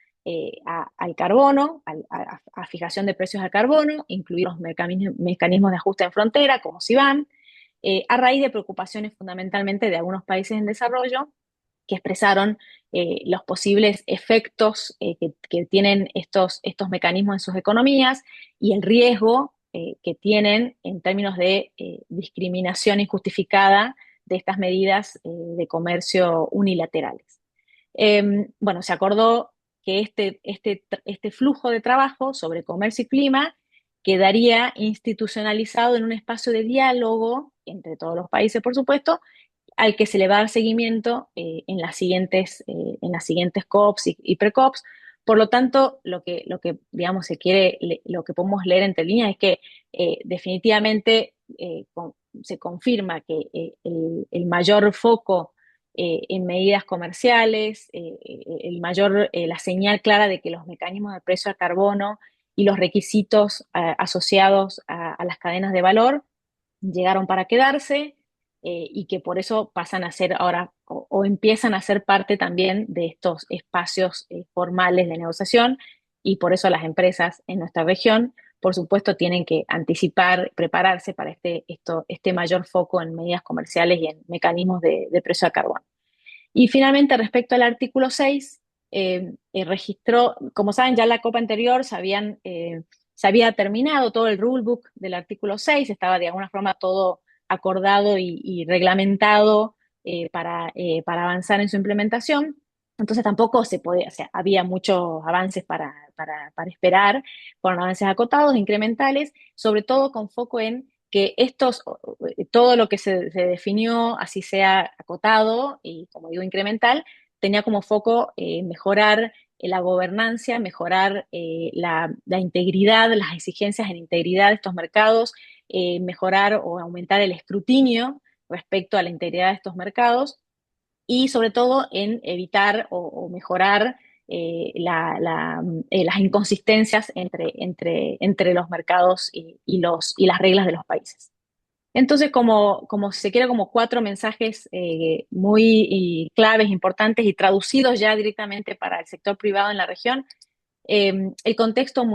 al carbono, a fijación de precios al carbono, incluir los mecanismos de ajuste en frontera, como CBAM, a raíz de preocupaciones fundamentalmente de algunos países en desarrollo que expresaron los posibles efectos que tienen estos mecanismos en sus economías y el riesgo que tienen en términos de discriminación injustificada de estas medidas de comercio unilaterales. Bueno, se acordó que este flujo de trabajo sobre comercio y clima quedaría institucionalizado en un espacio de diálogo entre todos los países, por supuesto, al que se le va a dar seguimiento en las siguientes COPs y pre-COPs. Por lo tanto, digamos, lo que podemos leer entre líneas es que definitivamente se confirma que el mayor foco en medidas comerciales, la señal clara de que los mecanismos de precio a carbono y los requisitos asociados a las cadenas de valor llegaron para quedarse, y que por eso pasan a ser ahora o empiezan a ser parte también de estos espacios formales de negociación, y por eso las empresas en nuestra región, por supuesto, tienen que anticipar, prepararse para este mayor foco en medidas comerciales y en mecanismos de precio a carbono. Y finalmente, respecto al artículo 6, registró, como saben, ya en la COP anterior se había terminado todo el rulebook del artículo 6, estaba de alguna forma todo acordado y reglamentado para avanzar en su implementación. Entonces tampoco se podía, o sea, había muchos avances para esperar, fueron avances acotados, incrementales, sobre todo con foco en que todo lo que se definió, así sea acotado y, como digo, incremental, tenía como foco mejorar la gobernanza, mejorar la integridad, las exigencias en integridad de estos mercados, mejorar o aumentar el escrutinio respecto a la integridad de estos mercados, y sobre todo en evitar o mejorar las inconsistencias entre los mercados y las reglas de los países. Entonces, como se quiere, como cuatro mensajes muy claves, importantes y traducidos ya directamente para el sector privado en la región. El contexto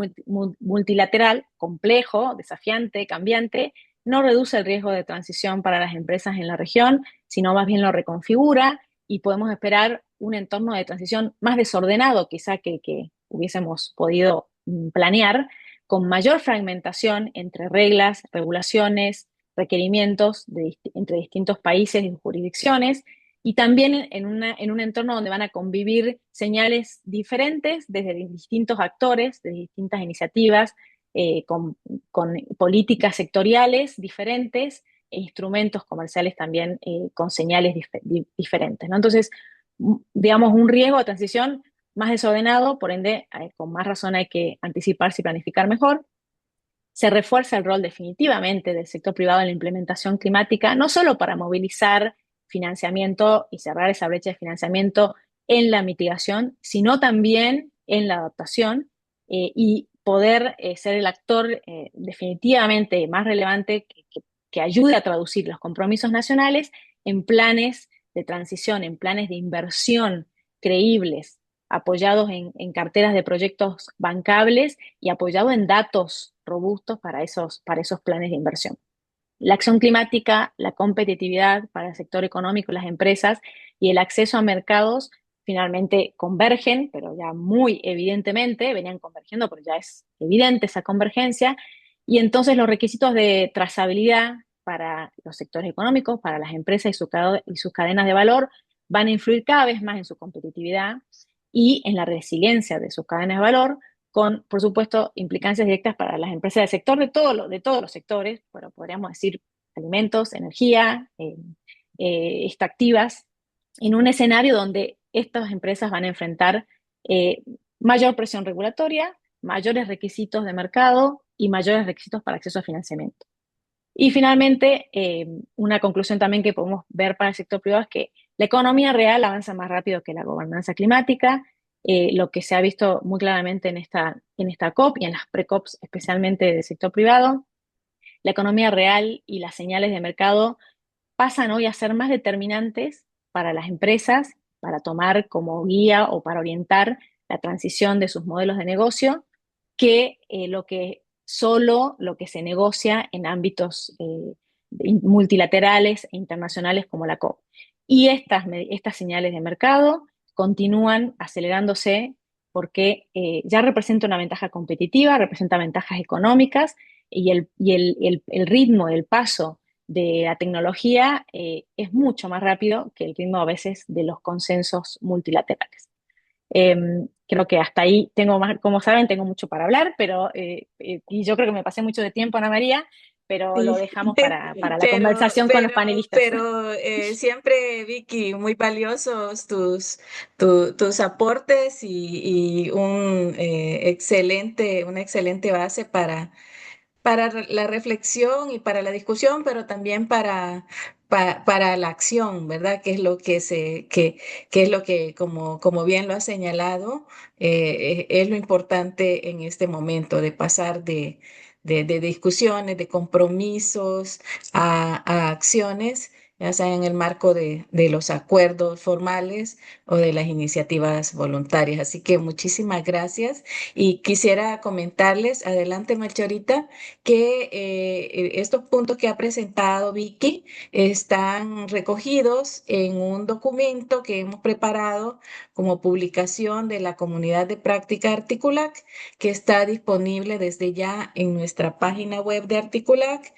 multilateral, complejo, desafiante, cambiante, no reduce el riesgo de transición para las empresas en la región, sino más bien lo reconfigura, y podemos esperar un entorno de transición más desordenado quizá que el que hubiésemos podido planear, con mayor fragmentación entre reglas, regulaciones, requerimientos entre distintos países y jurisdicciones, y también en un entorno donde van a convivir señales diferentes desde distintos actores, de distintas iniciativas, con políticas sectoriales diferentes e instrumentos comerciales también con señales diferentes, ¿no? Entonces, digamos, un riesgo de transición más desordenado, por ende, con más razón hay que anticiparse y planificar mejor. Se refuerza el rol definitivamente del sector privado en la implementación climática, no solo para movilizar financiamiento y cerrar esa brecha de financiamiento en la mitigación, sino también en la adaptación, y poder ser el actor definitivamente más relevante que ayude a traducir los compromisos nacionales en planes de transición, en planes de inversión creíbles, apoyados en carteras de proyectos bancables y apoyados en datos robustos para esos planes de inversión. La acción climática, la competitividad para el sector económico y las empresas y el acceso a mercados finalmente convergen, pero ya muy evidentemente, venían convergiendo, pero ya es evidente esa convergencia, y entonces los requisitos de trazabilidad para los sectores económicos, para las empresas y sus cadenas de valor, van a influir cada vez más en su competitividad y en la resiliencia de sus cadenas de valor, con, por supuesto, implicancias directas para las empresas del sector, de todos los sectores, pero podríamos decir alimentos, energía, extractivas, en un escenario donde estas empresas van a enfrentar eh, mayor presión regulatoria, mayores requisitos de mercado y mayores requisitos para acceso a financiamiento. Y finalmente, una conclusión también que podemos ver para el sector privado es que la economía real avanza más rápido que la gobernanza climática, lo que se ha visto muy claramente en esta COP y en las pre-COPs, especialmente del sector privado. La economía real y las señales de mercado pasan hoy a ser más determinantes para las empresas, para tomar como guía o para orientar la transición de sus modelos de negocio, que solo lo que se negocia en ámbitos multilaterales e internacionales como la COP. Y estas señales de mercado continúan acelerándose porque ya representa una ventaja competitiva, representa ventajas económicas, y el ritmo, el paso de la tecnología es mucho más rápido que el ritmo a veces de los consensos multilaterales. Creo que hasta ahí tengo más, como saben, tengo mucho para hablar, pero y yo creo que me pasé mucho de tiempo, Ana María, pero lo Sí, dejamos para la pero, conversación con los pero, panelistas. pero siempre, Vicky, muy valiosos tus aportes y una excelente base para la reflexión y para la discusión, pero también para la acción, ¿verdad? Que es lo que es lo que, como bien lo ha señalado, es lo importante en este momento de pasar de discusiones, de compromisos a acciones, ya sea en el marco de los acuerdos formales o de las iniciativas voluntarias. Así que muchísimas gracias y quisiera comentarles, adelante, Marchorita, que estos puntos que ha presentado Vicky están recogidos en un documento que hemos preparado como publicación de la comunidad de práctica Articulac, que está disponible desde ya en nuestra página web de Articulac.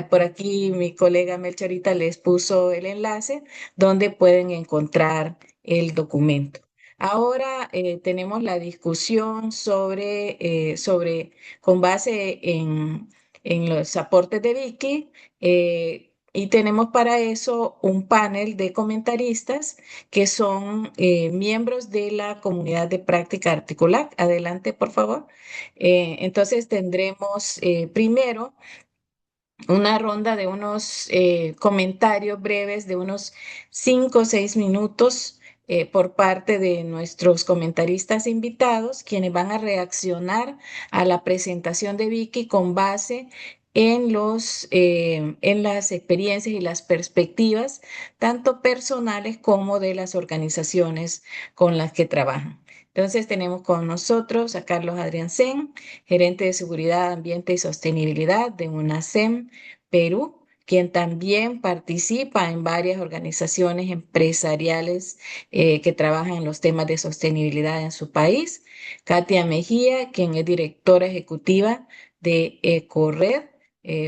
Por aquí mi colega Melchorita les puso el enlace donde pueden encontrar el documento. Ahora tenemos la discusión sobre con base en los aportes de Vicky, y tenemos para eso un panel de comentaristas que son miembros de la comunidad de práctica articular. Adelante, por favor. Entonces tendremos primero una ronda de unos comentarios breves de unos 5 o 6 minutos por parte de nuestros comentaristas invitados, quienes van a reaccionar a la presentación de Vicky con base en las experiencias y las perspectivas, tanto personales como de las organizaciones con las que trabajan. Entonces tenemos con nosotros a Carlos Adriancén, gerente de Seguridad, Ambiente y Sostenibilidad de UNASEM Perú, quien también participa en varias organizaciones empresariales que trabajan en los temas de sostenibilidad en su país. Katia Mejía, quien es directora ejecutiva de EcoRed,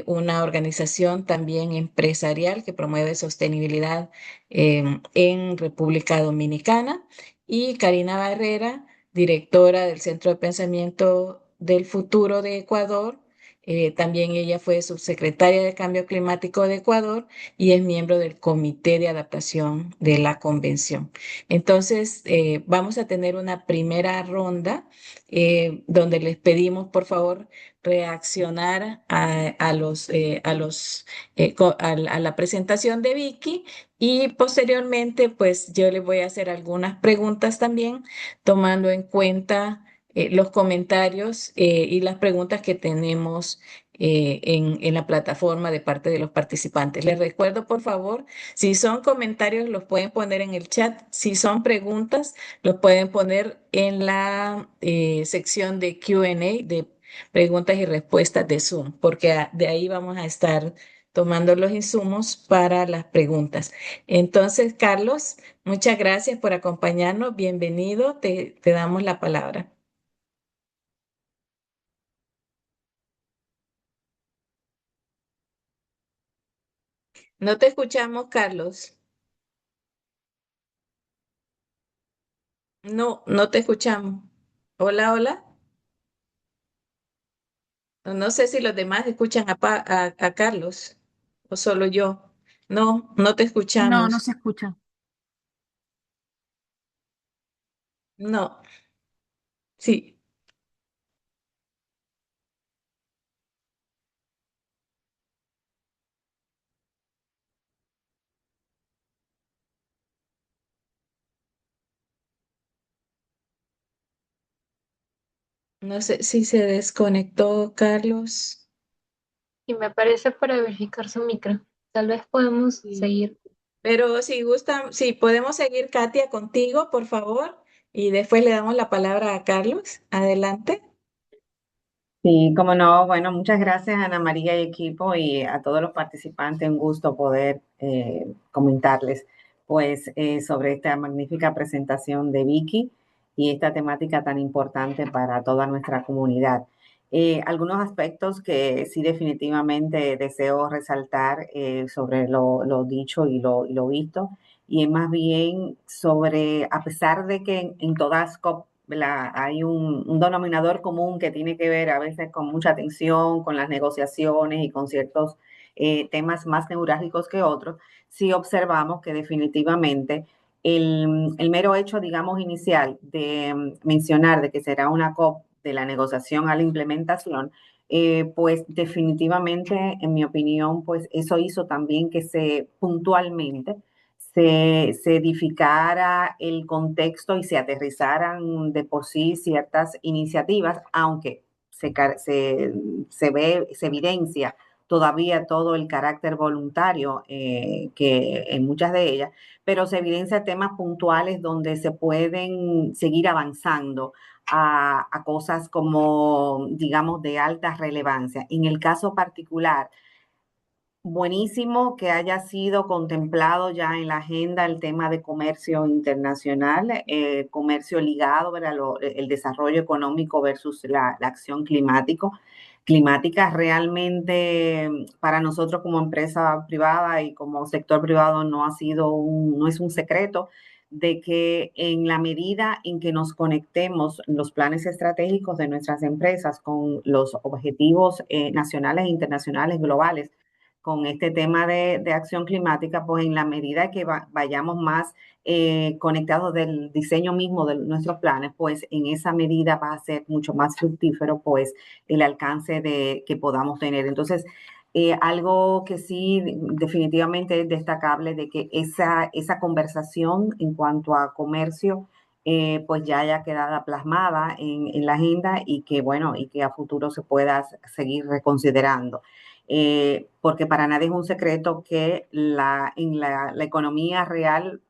una organización también empresarial que promueve sostenibilidad en República Dominicana. Y Karina Barrera, directora del Centro de Pensamiento del Futuro de Ecuador. También ella fue subsecretaria de Cambio Climático de Ecuador y es miembro del Comité de Adaptación de la Convención. Entonces, vamos a tener una primera ronda donde les pedimos, por favor, reaccionar a la presentación de Vicky y posteriormente, pues yo les voy a hacer algunas preguntas también, tomando en cuenta los comentarios y las preguntas que tenemos en la plataforma de parte de los participantes. Les recuerdo, por favor, si son comentarios, los pueden poner en el chat. Si son preguntas, los pueden poner en la sección de Q&A, de preguntas y respuestas de Zoom, porque de ahí vamos a estar tomando los insumos para las preguntas. Entonces, Carlos, muchas gracias por acompañarnos. Bienvenido. Te damos la palabra. No te escuchamos, Carlos. No, no te escuchamos. Hola, hola. No sé si los demás escuchan a Carlos o solo yo. No, no te No, no escuchamos. se escucha. No, sí, no sé si se desconectó Carlos. Y me aparece para verificar su micro. Tal vez podemos Sí. seguir. Pero si gustan, sí, podemos seguir, Katia, contigo, por favor, y después le damos la palabra a Carlos. Adelante. Sí, como no, bueno, muchas gracias Ana María y equipo y a todos los participantes, un gusto poder comentarles pues sobre esta magnífica presentación de Vicky y esta temática tan importante para toda nuestra comunidad. Algunos aspectos que sí definitivamente deseo resaltar sobre lo dicho y lo visto, y es más bien sobre, a pesar de que en todas COP, ¿verdad?, hay un denominador común que tiene que ver a veces con mucha tensión, con las negociaciones y con ciertos temas más neurálgicos que otros, sí observamos que definitivamente el mero hecho, digamos, inicial de mencionar de que será una COP de la negociación a la implementación, pues definitivamente, en mi opinión, pues eso hizo también que se puntualmente se edificara el contexto y se aterrizaran de por sí ciertas iniciativas, aunque se evidencia todavía todo el carácter voluntario que en muchas de ellas, pero se evidencia temas puntuales donde se pueden seguir avanzando a cosas como, digamos, de alta relevancia. En el caso particular, buenísimo que haya sido contemplado ya en la agenda el tema de comercio internacional, comercio ligado, ¿verdad?, el desarrollo económico versus la acción climática. Realmente para nosotros como empresa privada y como sector privado no es un secreto de que en la medida en que nos conectemos los planes estratégicos de nuestras empresas con los objetivos nacionales e internacionales globales, con este tema de acción climática, pues en la medida que vayamos más conectados del diseño mismo de nuestros planes, pues en esa medida va a ser mucho más fructífero pues el alcance que podamos tener. Entonces, algo que sí definitivamente es destacable de que esa conversación en cuanto a comercio pues ya haya quedado plasmada en la agenda y que bueno, y que a futuro se pueda seguir reconsiderando. Porque para nadie es un secreto que en la economía real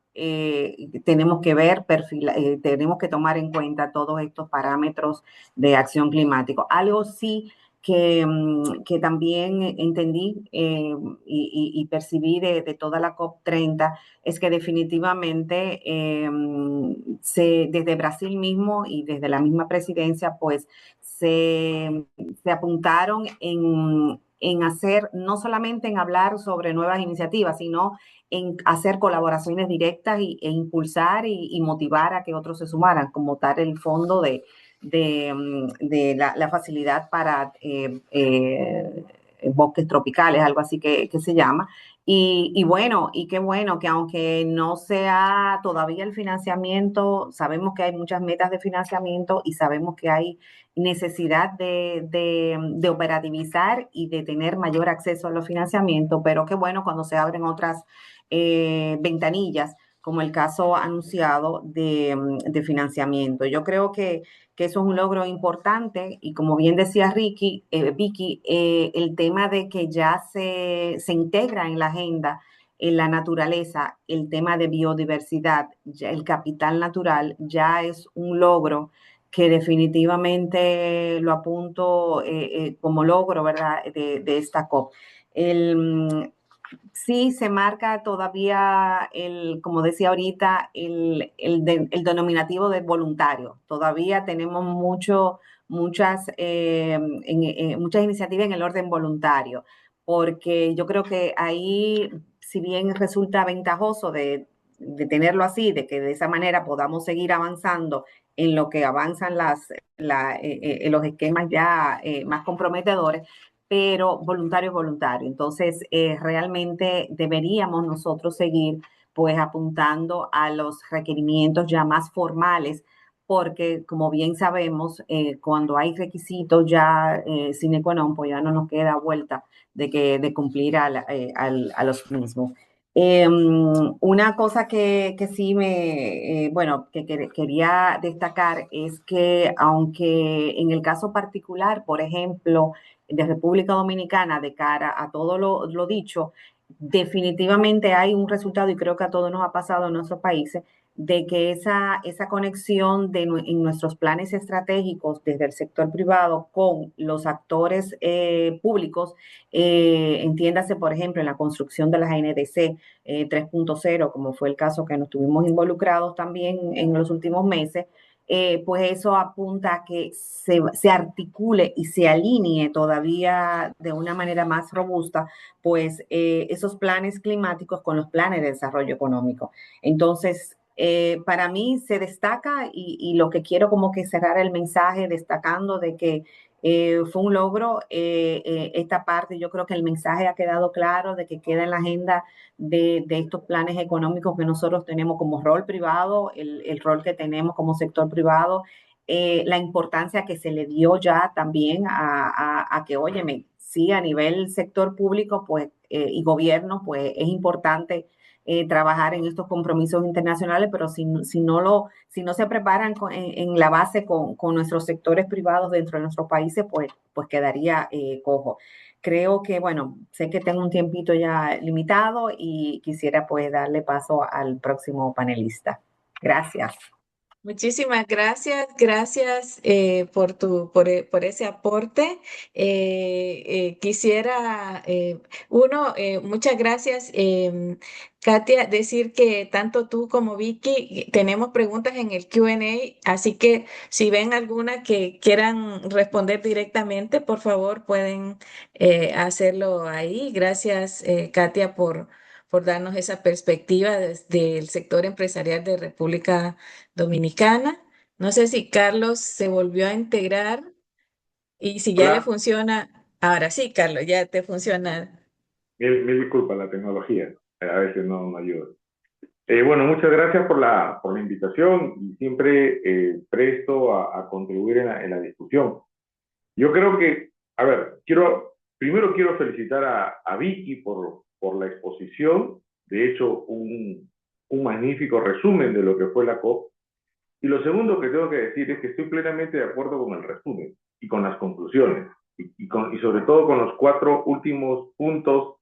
tenemos que ver, tenemos que tomar en cuenta todos estos parámetros de acción climática. Algo sí que también entendí y percibí de toda la COP30 es que definitivamente desde Brasil mismo y desde la misma presidencia, pues se apuntaron en hacer, no solamente en hablar sobre nuevas iniciativas, sino en hacer colaboraciones directas e impulsar y motivar a que otros se sumaran, como tal el fondo de la facilidad para bosques tropicales, algo así que se llama. Y bueno, y qué bueno que aunque no sea todavía el financiamiento, sabemos que hay muchas metas de financiamiento y sabemos que hay necesidad de operativizar y de tener mayor acceso a los financiamientos, pero qué bueno cuando se abren otras ventanillas, como el caso anunciado de financiamiento. Yo creo que eso es un logro importante y como bien decía Vicky, el tema de que ya se integra en la agenda en la naturaleza, el tema de biodiversidad, el capital natural, ya es un logro que definitivamente lo apunto como logro, ¿verdad?, de esta COP. Sí se marca todavía, como decía ahorita, el denominativo de voluntario. Todavía tenemos muchas iniciativas en el orden voluntario, porque yo creo que ahí, si bien resulta ventajoso de tenerlo así, de que de esa manera podamos seguir avanzando en lo que avanzan los esquemas ya más comprometedores, pero voluntario es voluntario. Entonces, realmente deberíamos nosotros seguir pues apuntando a los requerimientos ya más formales, porque como bien sabemos, cuando hay requisitos ya sine qua non, pues ya no nos queda vuelta de cumplir a los mismos. Una cosa que sí quería destacar es que aunque en el caso particular, por ejemplo, de República Dominicana, de cara a todo lo dicho, definitivamente hay un resultado, y creo que a todos nos ha pasado en nuestros países, de que esa conexión en nuestros planes estratégicos desde el sector privado con los actores públicos, entiéndase, por ejemplo, en la construcción de las NDC 3.0, como fue el caso que nos tuvimos involucrados también en los últimos meses, pues eso apunta a que se articule y se alinee todavía de una manera más robusta, pues esos planes climáticos con los planes de desarrollo económico. Entonces, para mí se destaca y lo que quiero como que cerrar el mensaje destacando de que fue un logro esta parte. Yo creo que el mensaje ha quedado claro de que queda en la agenda de estos planes económicos que nosotros tenemos como rol privado, el rol que tenemos como sector privado, la importancia que se le dio ya también a que, óyeme, sí, a nivel sector público pues, y gobierno, pues es importante trabajar en estos compromisos internacionales, pero si no se preparan en la base con nuestros sectores privados dentro de nuestros países, pues quedaría cojo. Creo que, bueno, sé que tengo un tiempito ya limitado y quisiera pues darle paso al próximo panelista. Gracias. Muchísimas gracias, gracias por ese aporte. Quisiera, muchas gracias, Katia, decir que tanto tú como Vicky tenemos preguntas en el Q&A, así que si ven alguna que quieran responder directamente, por favor pueden hacerlo ahí. Gracias, Katia, por darnos esa perspectiva desde el sector empresarial de República Dominicana. No sé si Carlos se volvió a integrar y si ya le Hola, funciona. Ahora sí, Carlos, ya te funciona. mil disculpas, la tecnología a veces no ayuda. Bueno, muchas gracias por la invitación y siempre presto a contribuir en la discusión. Yo creo que, a ver, primero quiero felicitar a Vicky por la exposición, de hecho, un magnífico resumen de lo que fue la COP. Y lo segundo que tengo que decir es que estoy plenamente de acuerdo con el resumen y con las conclusiones, y sobre todo con los 4 últimos puntos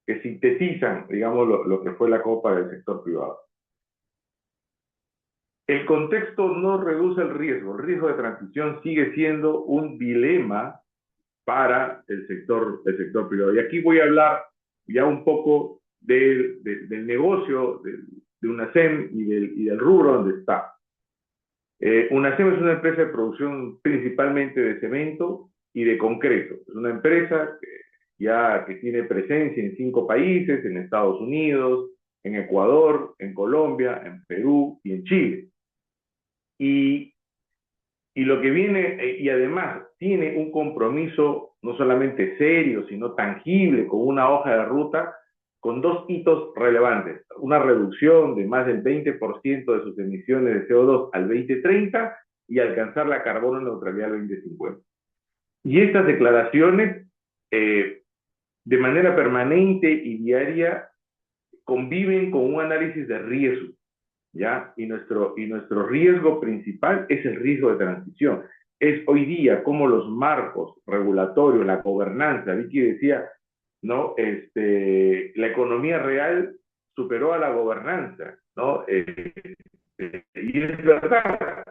que sintetizan, digamos, lo que fue la COP para el sector privado. El contexto no reduce el riesgo de transición sigue siendo un dilema para el sector privado. Y aquí voy a hablar ya un poco del negocio, de UNACEM y del rubro donde está. UNACEM es una empresa de producción principalmente de cemento y de concreto. Es una empresa que tiene presencia en 5 países, en Estados Unidos, en Ecuador, en Colombia, en Perú y en Chile. Y lo que viene, y además tiene un compromiso no solamente serio, sino tangible, con una hoja de ruta, con 2 hitos relevantes: una reducción de más del 20% de sus emisiones de CO2 al 2030 y alcanzar la carbono neutralidad al 2050. Y estas declaraciones, de manera permanente y diaria, conviven con un análisis de riesgo, ¿ya? Y nuestro riesgo principal es el riesgo de transición. Es hoy día como los marcos regulatorios, la gobernanza, Vicky decía, ¿no? La economía real superó a la gobernanza, ¿no? Y es verdad.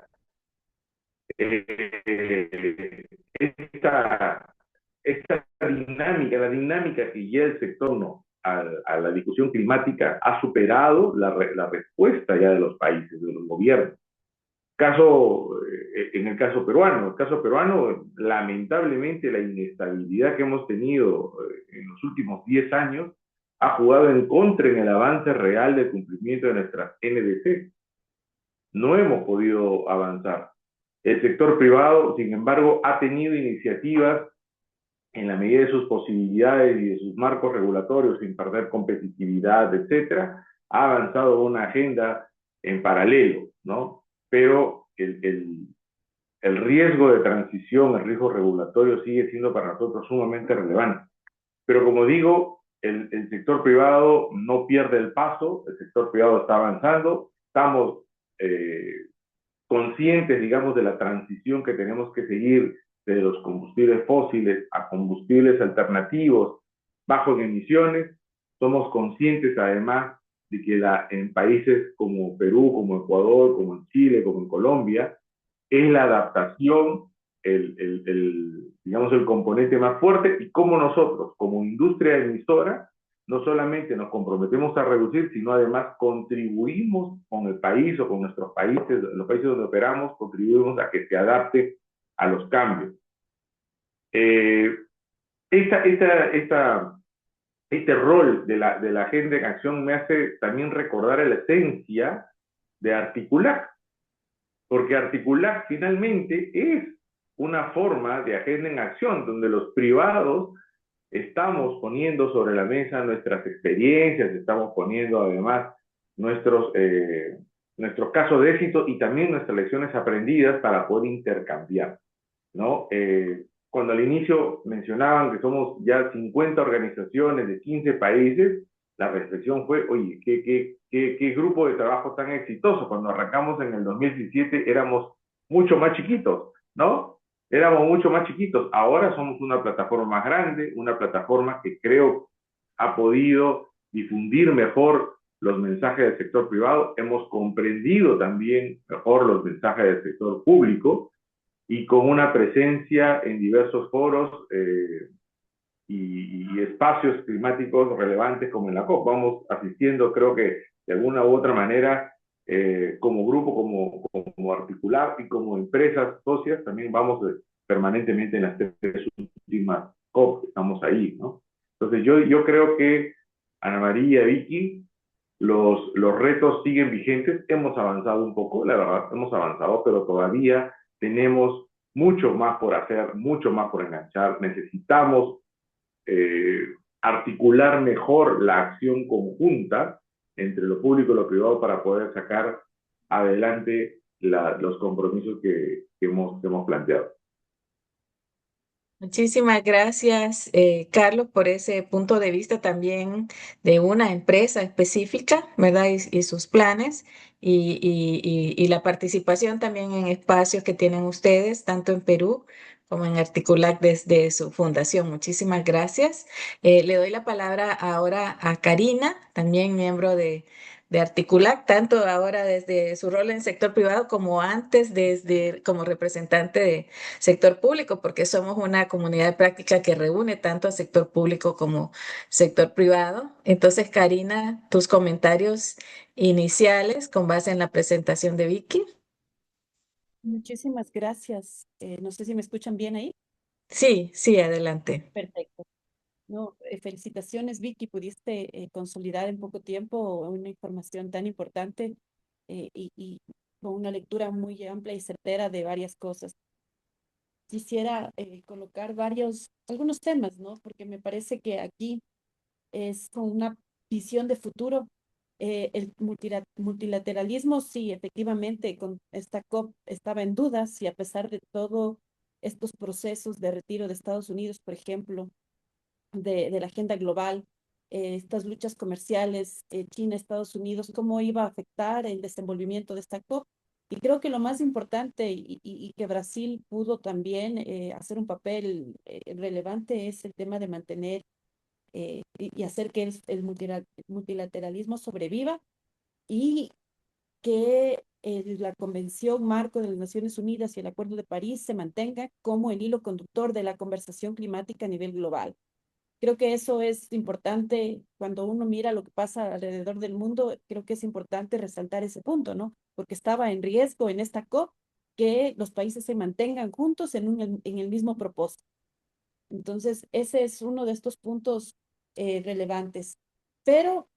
Esta dinámica, la dinámica que lleva el sector a la discusión climática ha superado la respuesta ya de los países, de los gobiernos. En el caso peruano, lamentablemente la inestabilidad que hemos tenido en los últimos 10 años ha jugado en contra en el avance real del cumplimiento de nuestras NDC. No hemos podido avanzar. El sector privado, sin embargo, ha tenido iniciativas en la medida de sus posibilidades y de sus marcos regulatorios, sin perder competitividad, etcétera, ha avanzado una agenda en paralelo, ¿no? Pero el riesgo de transición, el riesgo regulatorio sigue siendo para nosotros sumamente relevante. Pero como digo, el sector privado no pierde el paso, el sector privado está avanzando, estamos conscientes, digamos, de la transición que tenemos que seguir de los combustibles fósiles a combustibles alternativos bajos en emisiones. Somos conscientes además de que en países como Perú, como Ecuador, como en Chile, como en Colombia, es la adaptación digamos, el componente más fuerte, y como nosotros, como industria emisora, no solamente nos comprometemos a reducir, sino además contribuimos con el país o con nuestros países, los países donde operamos, contribuimos a que se adapte a los cambios. Este rol de la Agenda en Acción me hace también recordar la esencia de Articulac, porque Articulac finalmente es una forma de agenda en acción donde los privados estamos poniendo sobre la mesa nuestras experiencias, estamos poniendo además nuestros casos de éxito y también nuestras lecciones aprendidas para poder intercambiar, ¿no? Cuando al inicio mencionaban que somos ya 50 organizaciones de 15 países, la reflexión fue, oye, ¿qué grupo de trabajo tan exitoso? Cuando arrancamos en el 2017 éramos mucho más chiquitos, ¿no? Éramos mucho más chiquitos. Ahora somos una plataforma más grande, una plataforma que creo ha podido difundir mejor los mensajes del sector privado. Hemos comprendido también mejor los mensajes del sector público y con una presencia en diversos foros y espacios climáticos relevantes como en la COP. Vamos asistiendo, creo que de alguna u otra manera, como grupo, como Articular y como empresas socias, también vamos permanentemente en las 3 últimas COP, estamos ahí, ¿no? Entonces yo creo que, Ana María, Vicky, los retos siguen vigentes, hemos avanzado un poco, la verdad, hemos avanzado, pero todavía tenemos mucho más por hacer, mucho más por enganchar, necesitamos articular mejor la acción conjunta entre lo público y lo privado para poder sacar adelante los compromisos que hemos planteado. Muchísimas gracias, Carlos, por ese punto de vista también de una empresa específica, ¿verdad? Y sus planes y la participación también en espacios que tienen ustedes, tanto en Perú como en Articulac desde su fundación. Muchísimas gracias. Le doy la palabra ahora a Karina, también miembro de Articulac, tanto ahora desde su rol en sector privado como antes como representante de sector público, porque somos una comunidad de práctica que reúne tanto al sector público como sector privado. Entonces, Karina, tus comentarios iniciales con base en la presentación de Vicky. Muchísimas gracias. No sé si me escuchan bien ahí. Sí, sí, adelante. Perfecto. No, felicitaciones, Vicky. Pudiste consolidar en poco tiempo una información tan importante y con una lectura muy amplia y certera de varias cosas. Quisiera colocar algunos temas, ¿no? Porque me parece que aquí es con una visión de futuro. El multilateralismo, sí, efectivamente, con esta COP estaba en dudas y a pesar de todo estos procesos de retiro de Estados Unidos, por ejemplo, de la agenda global, estas luchas comerciales, China, Estados Unidos, cómo iba a afectar el desenvolvimiento de esta COP. Y creo que lo más importante y que Brasil pudo también hacer un papel relevante es el tema de mantener y hacer que el multilateralismo sobreviva y que la Convención Marco de las Naciones Unidas y el Acuerdo de París se mantenga como el hilo conductor de la conversación climática a nivel global. Creo que eso es importante cuando uno mira lo que pasa alrededor del mundo, creo que es importante resaltar ese punto, ¿no? Porque estaba en riesgo en esta COP que los países se mantengan juntos en el mismo propósito. Entonces, ese es uno de estos puntos relevantes. Pero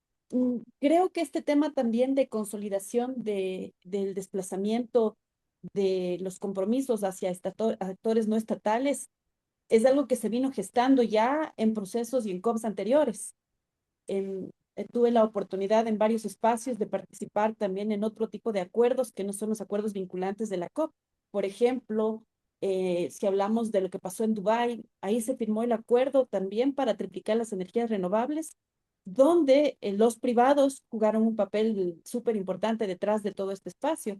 creo que este tema también de consolidación del desplazamiento de los compromisos hacia actores no estatales es algo que se vino gestando ya en procesos y en COPs anteriores. Tuve la oportunidad en varios espacios de participar también en otro tipo de acuerdos que no son los acuerdos vinculantes de la COP. Por ejemplo, si hablamos de lo que pasó en Dubái, ahí se firmó el acuerdo también para triplicar las energías renovables, donde los privados jugaron un papel súper importante detrás de todo este espacio.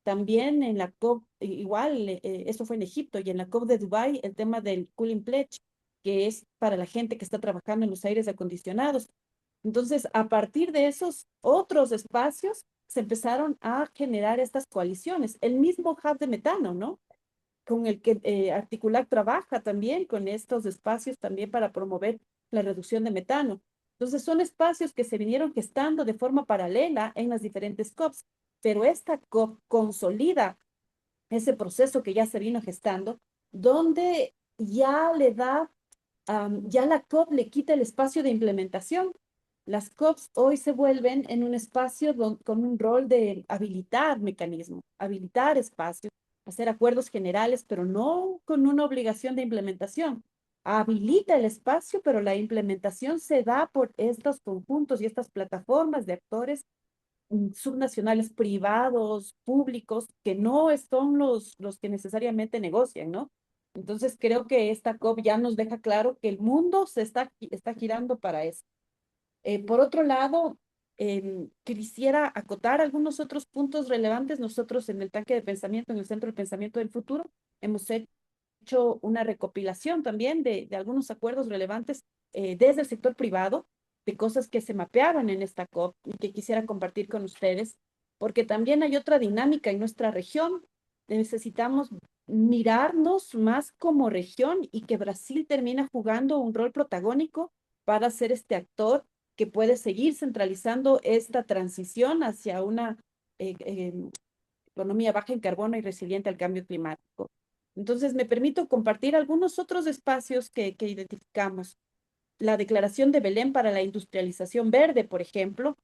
También en la COP, igual, eso fue en Egipto, y en la COP de Dubái, el tema del Cooling Pledge, que es para la gente que está trabajando en los aires acondicionados. Entonces, a partir de esos otros espacios, se empezaron a generar estas coaliciones. El mismo hub de metano, ¿no? Con el que Articulac trabaja también con estos espacios también para promover la reducción de metano. Entonces son espacios que se vinieron gestando de forma paralela en las diferentes COPs, pero esta COP consolida ese proceso que ya se vino gestando, donde ya le da, ya la COP le quita el espacio de implementación. Las COPs hoy se vuelven en un espacio con un rol de habilitar mecanismos, habilitar espacios, hacer acuerdos generales, pero no con una obligación de implementación. Habilita el espacio, pero la implementación se da por estos conjuntos y estas plataformas de actores subnacionales privados, públicos, que no son los que necesariamente negocian, ¿no? Entonces creo que esta COP ya nos deja claro que el mundo está girando para eso. Por otro lado, quisiera acotar algunos otros puntos relevantes. Nosotros en el tanque de pensamiento, en el Centro de Pensamiento del Futuro, hemos hecho una recopilación también de algunos acuerdos relevantes desde el sector privado, de cosas que se mapeaban en esta COP y que quisiera compartir con ustedes, porque también hay otra dinámica en nuestra región. Necesitamos mirarnos más como región y que Brasil termina jugando un rol protagónico para ser este actor que puede seguir centralizando esta transición hacia una economía baja en carbono y resiliente al cambio climático. Entonces, me permito compartir algunos otros espacios que identificamos. La Declaración de Belén para la Industrialización Verde, por ejemplo.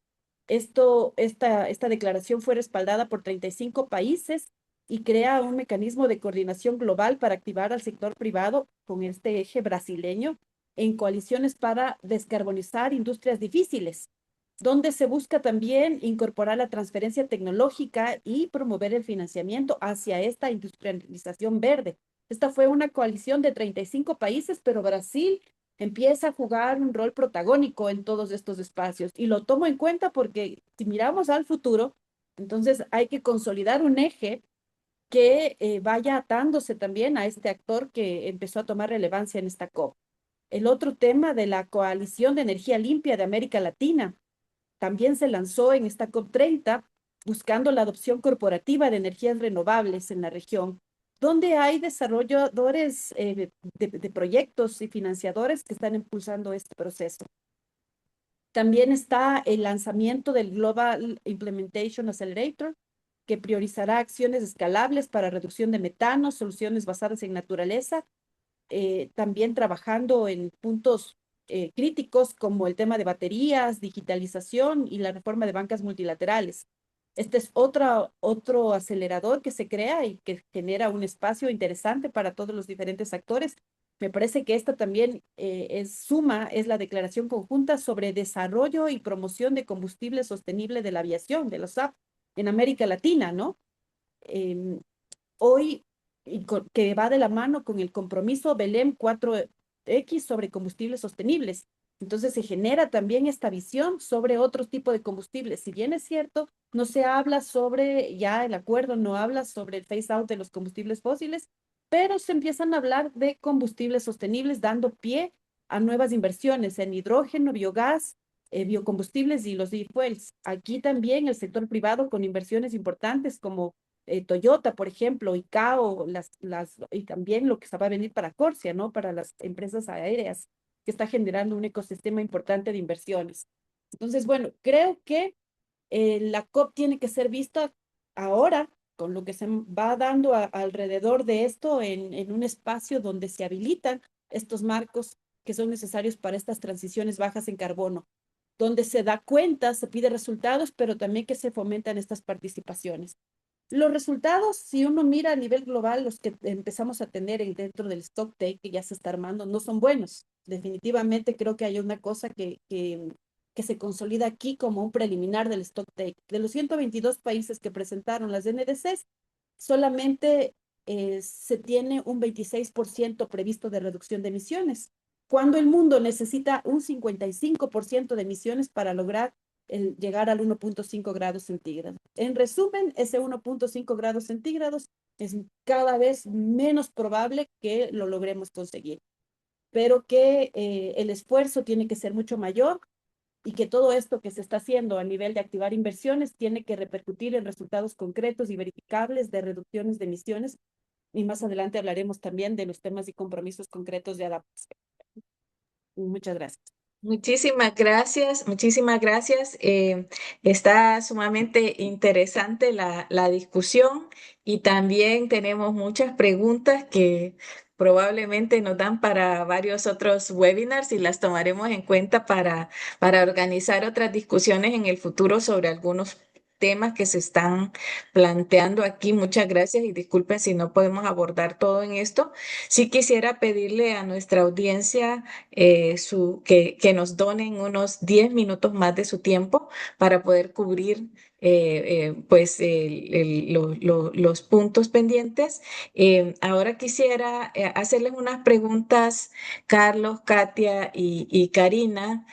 Esta declaración fue respaldada por 35 países y crea un mecanismo de coordinación global para activar al sector privado con este eje brasileño en coaliciones para descarbonizar industrias difíciles, donde se busca también incorporar la transferencia tecnológica y promover el financiamiento hacia esta industrialización verde. Esta fue una coalición de 35 países, pero Brasil empieza a jugar un rol protagónico en todos estos espacios. Y lo tomo en cuenta porque si miramos al futuro, entonces hay que consolidar un eje que vaya atándose también a este actor que empezó a tomar relevancia en esta COP. El otro tema de la Coalición de Energía Limpia de América Latina también se lanzó en esta COP30 buscando la adopción corporativa de energías renovables en la región, donde hay desarrolladores de proyectos y financiadores que están impulsando este proceso. También está el lanzamiento del Global Implementation Accelerator, que priorizará acciones escalables para reducción de metano, soluciones basadas en naturaleza, también trabajando en puntos críticos como el tema de baterías, digitalización y la reforma de bancas multilaterales. Este es otro acelerador que se crea y que genera un espacio interesante para todos los diferentes actores. Me parece que esta también es la declaración conjunta sobre desarrollo y promoción de combustible sostenible de la aviación, de los SAF, en América Latina, ¿no? Hoy, que va de la mano con el compromiso Belém 4X sobre combustibles sostenibles. Entonces se genera también esta visión sobre otro tipo de combustibles. Si bien es cierto, no se habla sobre, ya el acuerdo no habla sobre el phase out de los combustibles fósiles, pero se empiezan a hablar de combustibles sostenibles, dando pie a nuevas inversiones en hidrógeno, biogás, biocombustibles y los e-fuels. Aquí también el sector privado con inversiones importantes como Toyota, por ejemplo, ICAO, y también lo que se va a venir para Corsia, ¿no? Para las empresas aéreas, que está generando un ecosistema importante de inversiones. Entonces, bueno, creo que la COP tiene que ser vista ahora, con lo que se va dando alrededor de esto, en un espacio donde se habilitan estos marcos que son necesarios para estas transiciones bajas en carbono, donde se da cuenta, se pide resultados, pero también que se fomentan estas participaciones. Los resultados, si uno mira a nivel global, los que empezamos a tener dentro del stock take que ya se está armando, no son buenos. Definitivamente creo que hay una cosa que se consolida aquí como un preliminar del stock take. De los 122 países que presentaron las NDCs, solamente se tiene un 26% previsto de reducción de emisiones, cuando el mundo necesita un 55% de emisiones para lograr llegar al 1.5 grados centígrados. En resumen, ese 1.5 grados centígrados es cada vez menos probable que lo logremos conseguir, pero que el esfuerzo tiene que ser mucho mayor y que todo esto que se está haciendo a nivel de activar inversiones tiene que repercutir en resultados concretos y verificables de reducciones de emisiones. Y más adelante hablaremos también de los temas y compromisos concretos de adaptación. Muchas gracias. Muchísimas gracias, muchísimas gracias. Está sumamente interesante la discusión y también tenemos muchas preguntas que probablemente nos dan para varios otros webinars y las tomaremos en cuenta para organizar otras discusiones en el futuro sobre algunos temas que se están planteando aquí. Muchas gracias y disculpen si no podemos abordar todo en esto. Sí quisiera pedirle a nuestra audiencia que nos donen unos 10 minutos más de su tiempo para poder cubrir pues los puntos pendientes. Ahora quisiera hacerles unas preguntas, Carlos, Katia y Karina,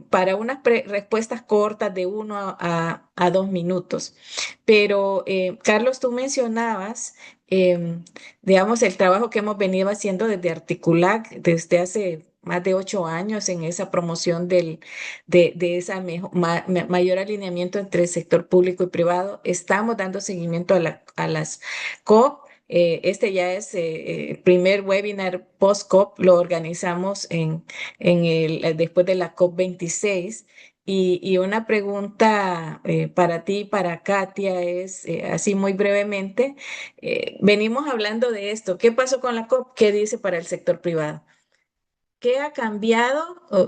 para unas respuestas cortas de 1 a 2 minutos. Pero, Carlos, tú mencionabas digamos, el trabajo que hemos venido haciendo desde Articulac desde hace más de 8 años en esa promoción de ese mayor alineamiento entre el sector público y privado. Estamos dando seguimiento a las COP. Este ya es el primer webinar post-COP, lo organizamos después de la COP 26. Y una pregunta para ti, para Katia, es así muy brevemente. Venimos hablando de esto. ¿Qué pasó con la COP? ¿Qué dice para el sector privado? ¿Qué ha cambiado?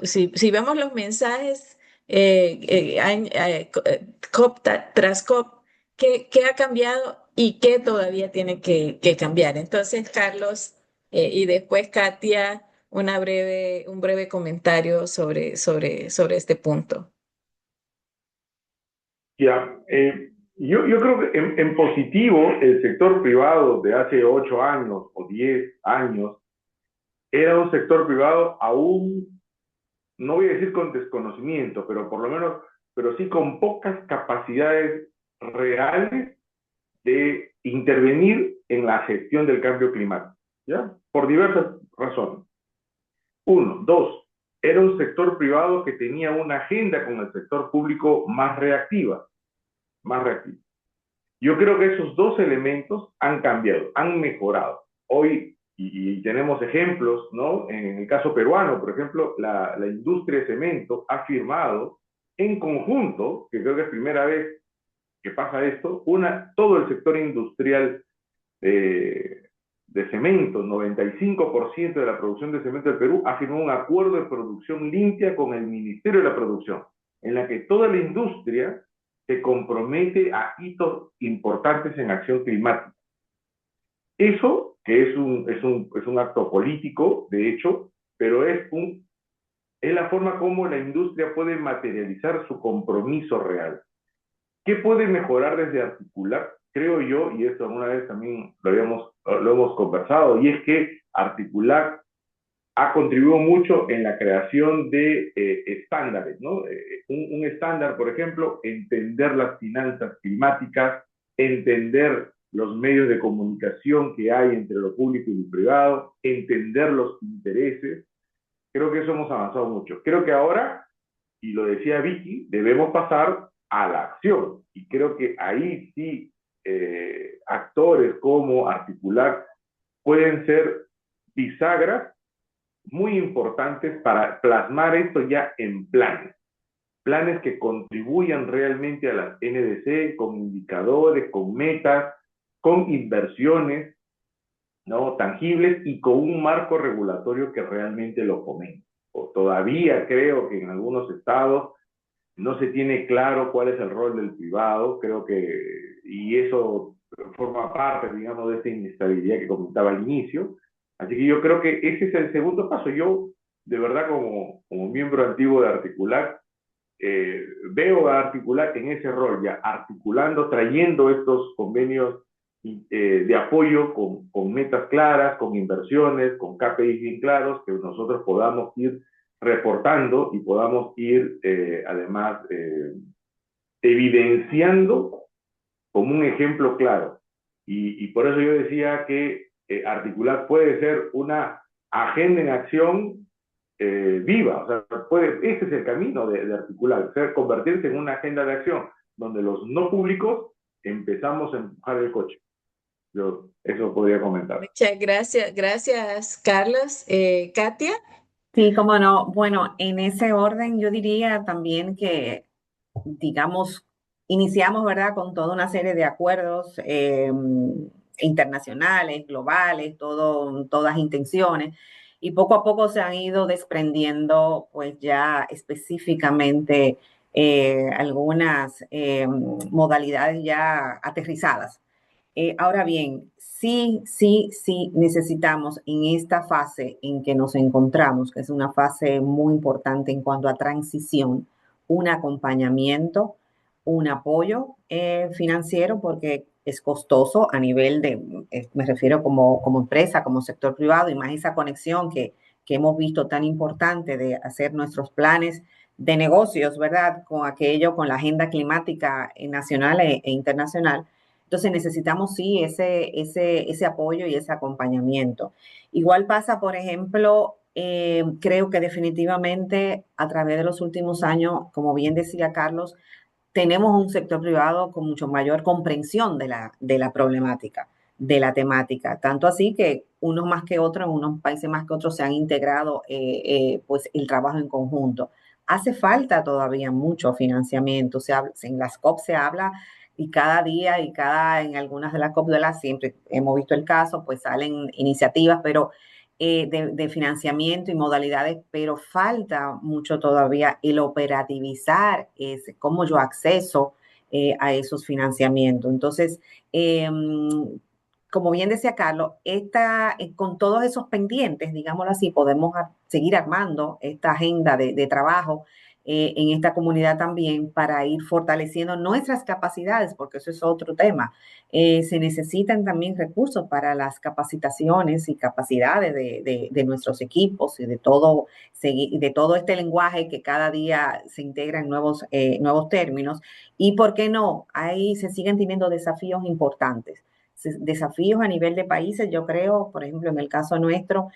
Si vemos los mensajes COP tras COP, ¿qué ha cambiado y qué todavía tiene que cambiar? Entonces, Carlos, y después Katia, un breve comentario sobre este punto. Ya, yo creo que en positivo el sector privado de hace 8 años o 10 años era un sector privado aún, no voy a decir con desconocimiento, pero por lo menos, pero sí con pocas capacidades reales de intervenir en la gestión del cambio climático, ¿ya? Por diversas razones. Uno, dos, era un sector privado que tenía una agenda con el sector público más reactiva, más reactiva. Yo creo que esos dos elementos han cambiado, han mejorado. Hoy, y tenemos ejemplos, ¿no? En el caso peruano, por ejemplo, la industria de cemento ha firmado en conjunto, que creo que es primera vez que pasa esto, todo el sector industrial de cemento, 95% de la producción de cemento del Perú, ha firmado un acuerdo de producción limpia con el Ministerio de la Producción, en la que toda la industria se compromete a hitos importantes en acción climática. Eso, que es un acto político, de hecho, pero es la forma como la industria puede materializar su compromiso real. ¿Qué puede mejorar desde Articulac? Creo yo, y esto alguna vez también lo hemos conversado, y es que Articulac ha contribuido mucho en la creación de estándares, ¿no? Un estándar, por ejemplo, entender las finanzas climáticas, entender los medios de comunicación que hay entre lo público y lo privado, entender los intereses. Creo que eso hemos avanzado mucho. Creo que ahora, y lo decía Vicky, debemos pasar a la acción. Y creo que ahí sí actores como Articulac pueden ser bisagras muy importantes para plasmar esto ya en planes que contribuyan realmente a las NDC con indicadores, con metas, con inversiones, ¿no? Tangibles y con un marco regulatorio que realmente lo fomente. Todavía creo que en algunos estados no se tiene claro cuál es el rol del privado, creo que, y eso forma parte, digamos, de esta inestabilidad que comentaba al inicio. Así que yo creo que ese es el segundo paso. Yo, de verdad, como miembro antiguo de Articulac, veo a Articulac en ese rol, ya articulando, trayendo estos convenios de apoyo con metas claras, con inversiones, con KPIs bien claros, que nosotros podamos ir reportando y podamos ir además evidenciando como un ejemplo claro. Y por eso yo decía que Articulac puede ser una agenda en acción viva. O sea, ese es el camino de Articulac, convertirse en una agenda de acción donde los no públicos empezamos a empujar el coche. Yo eso podría comentar. Muchas gracias, Carlos. Katia. Sí, cómo no. Bueno, en ese orden yo diría también que, digamos, iniciamos, ¿verdad?, con toda una serie de acuerdos internacionales, globales, todas intenciones, y poco a poco se han ido desprendiendo, pues ya específicamente algunas modalidades ya aterrizadas. Ahora bien, sí necesitamos en esta fase en que nos encontramos, que es una fase muy importante en cuanto a transición, un acompañamiento, un apoyo financiero, porque es costoso a nivel de, me refiero como empresa, como sector privado, y más esa conexión que hemos visto tan importante de hacer nuestros planes de negocios, ¿verdad? Con aquello, con la agenda climática nacional e internacional. Entonces necesitamos sí ese apoyo y ese acompañamiento. Igual pasa, por ejemplo, creo que definitivamente a través de los últimos años, como bien decía Carlos, tenemos un sector privado con mucho mayor comprensión de la problemática, de la temática. Tanto así que unos más que otros, en unos países más que otros se han integrado pues el trabajo en conjunto. Hace falta todavía mucho financiamiento. En las COP se habla y cada día en algunas de las COP de las siempre hemos visto el caso, pues salen iniciativas, pero de financiamiento y modalidades, pero falta mucho todavía el operativizar cómo yo acceso a esos financiamientos. Entonces, eh, como bien decía Carlos, con todos esos pendientes, digámoslo así, podemos seguir armando esta agenda de trabajo en esta comunidad también para ir fortaleciendo nuestras capacidades, porque eso es otro tema. Se necesitan también recursos para las capacitaciones y capacidades de nuestros equipos y de todo este lenguaje que cada día se integra en nuevos términos. Y por qué no, ahí se siguen teniendo desafíos importantes. Desafíos a nivel de países, yo creo, por ejemplo, en el caso nuestro,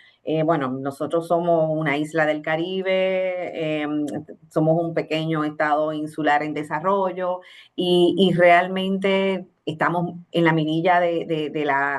bueno, nosotros somos una isla del Caribe, somos un pequeño estado insular en desarrollo y realmente estamos en la mirilla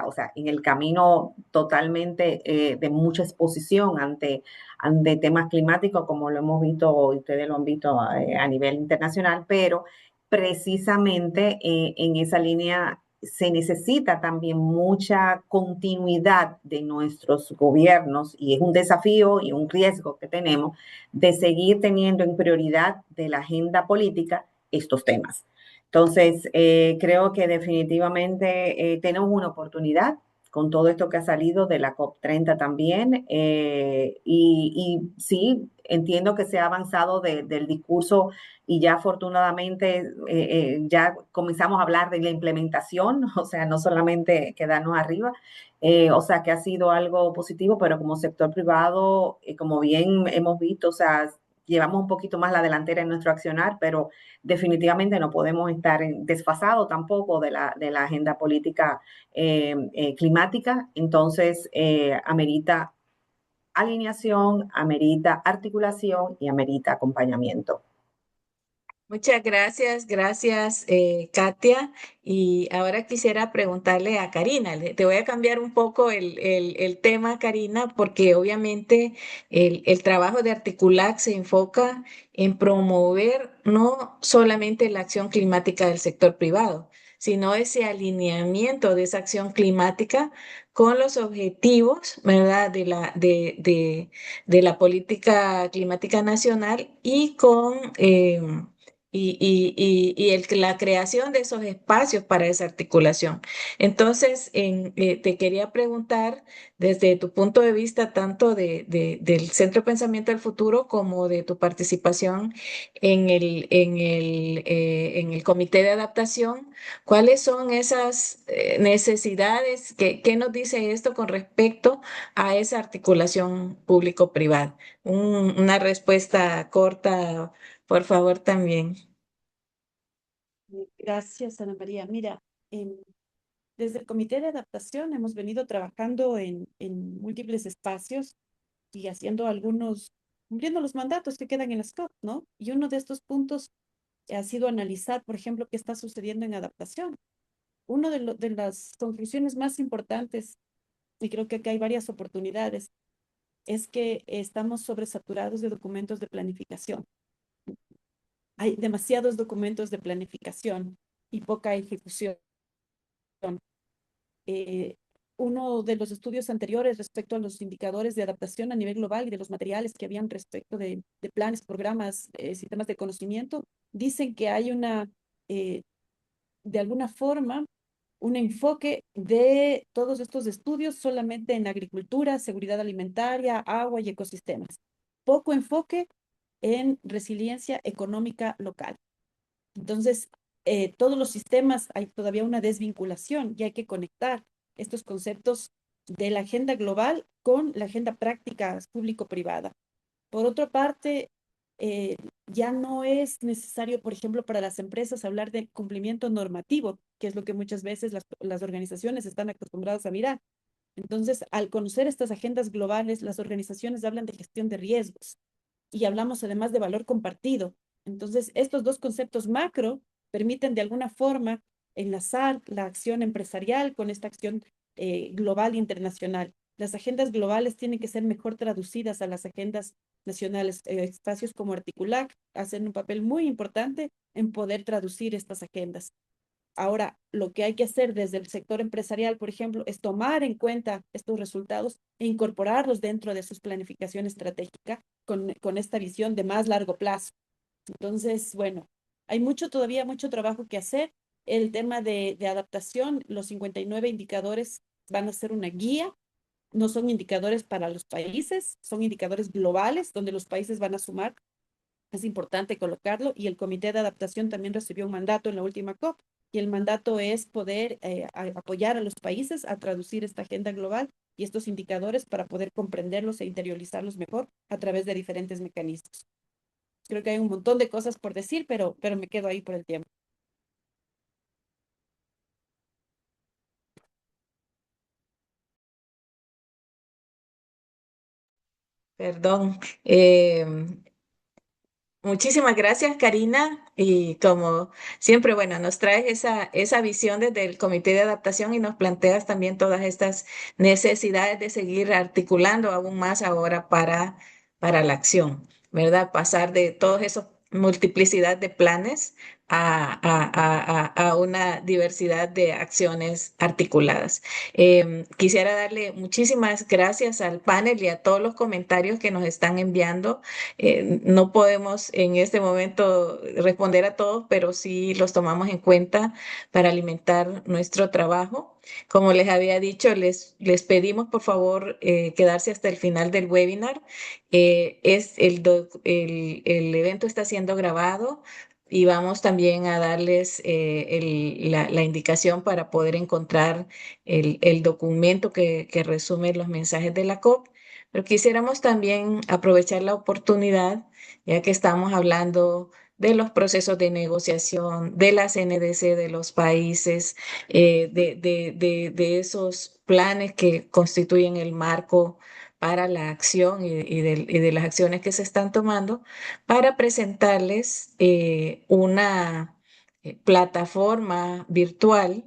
o sea, en el camino totalmente de mucha exposición ante temas climáticos, como lo hemos visto, y ustedes lo han visto a nivel internacional, pero precisamente en esa línea se necesita también mucha continuidad de nuestros gobiernos y es un desafío y un riesgo que tenemos de seguir teniendo en prioridad de la agenda política estos temas. Entonces, creo que definitivamente tenemos una oportunidad con todo esto que ha salido de la COP30 también. Y sí, entiendo que se ha avanzado del discurso y ya afortunadamente ya comenzamos a hablar de la implementación, o sea, no solamente quedarnos arriba, o sea, que ha sido algo positivo, pero como sector privado, como bien hemos visto, o sea, llevamos un poquito más la delantera en nuestro accionar, pero definitivamente no podemos estar desfasados tampoco de la agenda política climática, entonces amerita alineación, amerita articulación y amerita acompañamiento. Muchas gracias, gracias Katia. Y ahora quisiera preguntarle a Karina. Te voy a cambiar un poco el tema, Karina, porque obviamente el trabajo de Articulac se enfoca en promover no solamente la acción climática del sector privado, sino ese alineamiento de esa acción climática con los objetivos, ¿verdad?, de la política climática nacional y con la creación de esos espacios para esa articulación. Entonces, te quería preguntar desde tu punto de vista, tanto del Centro de Pensamiento del Futuro como de tu participación en el Comité de Adaptación, ¿cuáles son esas necesidades? ¿Qué nos dice esto con respecto a esa articulación público-privada? Una respuesta corta, por favor, también. Gracias, Ana María. Mira, desde el Comité de Adaptación hemos venido trabajando en múltiples espacios y haciendo cumpliendo los mandatos que quedan en las COP, ¿no? Y uno de estos puntos ha sido analizar, por ejemplo, qué está sucediendo en adaptación. Una de las conclusiones más importantes, y creo que acá hay varias oportunidades, es que estamos sobresaturados de documentos de planificación. Hay demasiados documentos de planificación y poca ejecución. Eh, Uno de los estudios anteriores respecto a los indicadores de adaptación a nivel global y de los materiales que habían respecto de planes, programas, sistemas de conocimiento, dicen que hay de alguna forma, un enfoque de todos estos estudios solamente en agricultura, seguridad alimentaria, agua y ecosistemas. Poco enfoque en resiliencia económica local. Entonces, todos los sistemas hay todavía una desvinculación y hay que conectar estos conceptos de la agenda global con la agenda práctica público-privada. Por otra parte, eh, ya no es necesario, por ejemplo, para las empresas hablar de cumplimiento normativo, que es lo que muchas veces las organizaciones están acostumbradas a mirar. Entonces, al conocer estas agendas globales, las organizaciones hablan de gestión de riesgos y hablamos además de valor compartido. Entonces, estos dos conceptos macro permiten de alguna forma enlazar la acción empresarial con esta acción global e internacional. Las agendas globales tienen que ser mejor traducidas a las agendas nacionales. Espacios como Articulac hacen un papel muy importante en poder traducir estas agendas. Ahora, lo que hay que hacer desde el sector empresarial, por ejemplo, es tomar en cuenta estos resultados e incorporarlos dentro de sus planificación estratégica con esta visión de más largo plazo. Entonces, bueno, hay todavía mucho trabajo que hacer. El tema de adaptación, los 59 indicadores van a ser una guía, no son indicadores para los países, son indicadores globales donde los países van a sumar. Es importante colocarlo y el Comité de Adaptación también recibió un mandato en la última COP y el mandato es poder apoyar a los países a traducir esta agenda global y estos indicadores para poder comprenderlos e interiorizarlos mejor a través de diferentes mecanismos. Creo que hay un montón de cosas por decir, pero me quedo ahí por el tiempo. Perdón. Muchísimas gracias, Karina. Y como siempre, bueno, nos traes esa visión desde el Comité de Adaptación y nos planteas también todas estas necesidades de seguir articulando aún más ahora para la acción, ¿verdad? Pasar de todos esos multiplicidad de planes a una diversidad de acciones articuladas. Quisiera darle muchísimas gracias al panel y a todos los comentarios que nos están enviando. No podemos en este momento responder a todos, pero sí los tomamos en cuenta para alimentar nuestro trabajo. Como les había dicho, les pedimos por favor quedarse hasta el final del webinar. El evento está siendo grabado y vamos también a darles la indicación para poder encontrar el documento que resume los mensajes de la COP. Pero quisiéramos también aprovechar la oportunidad, ya que estamos hablando de los procesos de negociación, de las NDC de los países, de esos planes que constituyen el marco para la acción y de las acciones que se están tomando, para presentarles una plataforma virtual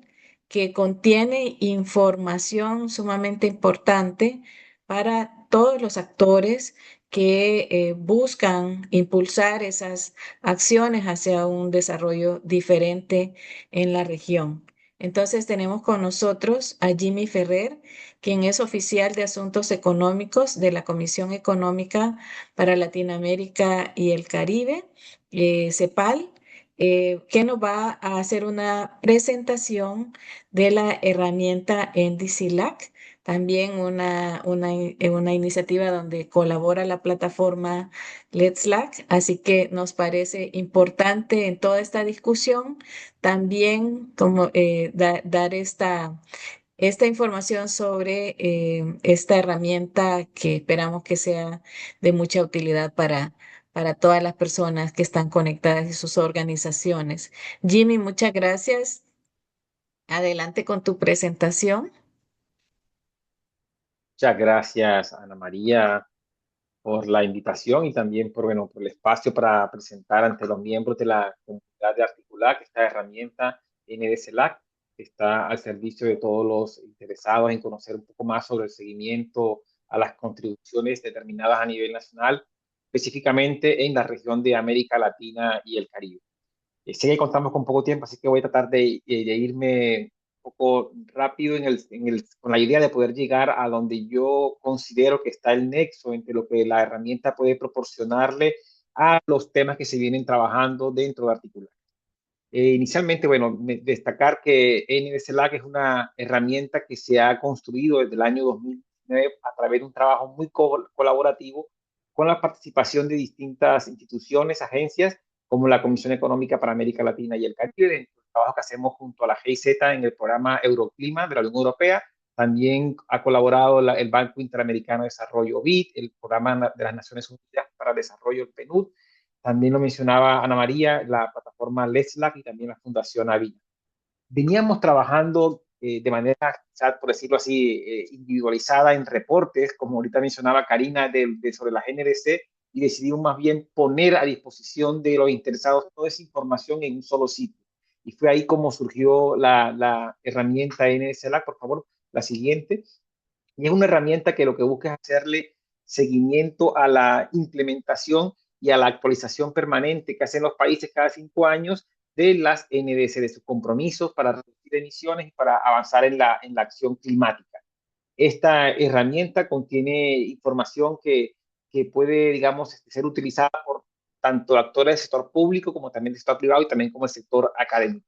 que contiene información sumamente importante para todos los actores que buscan impulsar esas acciones hacia un desarrollo diferente en la región. Entonces tenemos con nosotros a Jimmy Ferrer, quien es oficial de Asuntos Económicos de la Comisión Económica para Latinoamérica y el Caribe, CEPAL, que nos va a hacer una presentación de la herramienta NDC-LAC, también una iniciativa donde colabora la plataforma Let's Slack, así que nos parece importante en toda esta discusión también como, dar esta información sobre esta herramienta que esperamos que sea de mucha utilidad para todas las personas que están conectadas y sus organizaciones. Jimmy, muchas gracias. Adelante con tu presentación. Muchas gracias, Ana María, por la invitación y también por el espacio para presentar ante los miembros de la comunidad de Articular esta herramienta NDCLAC, que está al servicio de todos los interesados en conocer un poco más sobre el seguimiento a las contribuciones determinadas a nivel nacional, específicamente en la región de América Latina y el Caribe. Sé que contamos con poco tiempo, así que voy a tratar de irme un poco rápido con la idea de poder llegar a donde yo considero que está el nexo entre lo que la herramienta puede proporcionarle a los temas que se vienen trabajando dentro de Articular. Inicialmente, bueno, destacar que NDCLAC es una herramienta que se ha construido desde el año 2019 a través de un trabajo muy colaborativo con la participación de distintas instituciones, agencias, como la Comisión Económica para América Latina y el Caribe, el trabajo que hacemos junto a la GIZ en el programa Euroclima de la Unión Europea. También ha colaborado el Banco Interamericano de Desarrollo, BID, el Programa de las Naciones Unidas para el Desarrollo, el PNUD. También lo mencionaba Ana María, la plataforma LESLAC y también la Fundación Avina. Veníamos trabajando de manera, por decirlo así, individualizada en reportes, como ahorita mencionaba Karina, sobre la GNDC, y decidimos más bien poner a disposición de los interesados toda esa información en un solo sitio. Y fue ahí como surgió la herramienta NDCLAC. Por favor, la siguiente. Y es una herramienta que lo que busca es hacerle seguimiento a la implementación y a la actualización permanente que hacen los países cada 5 años de las NDC, de sus compromisos para reducir emisiones y para avanzar en la acción climática. Esta herramienta contiene información que puede, digamos, ser utilizada por tanto actores del sector público como también del sector privado y también como el sector académico.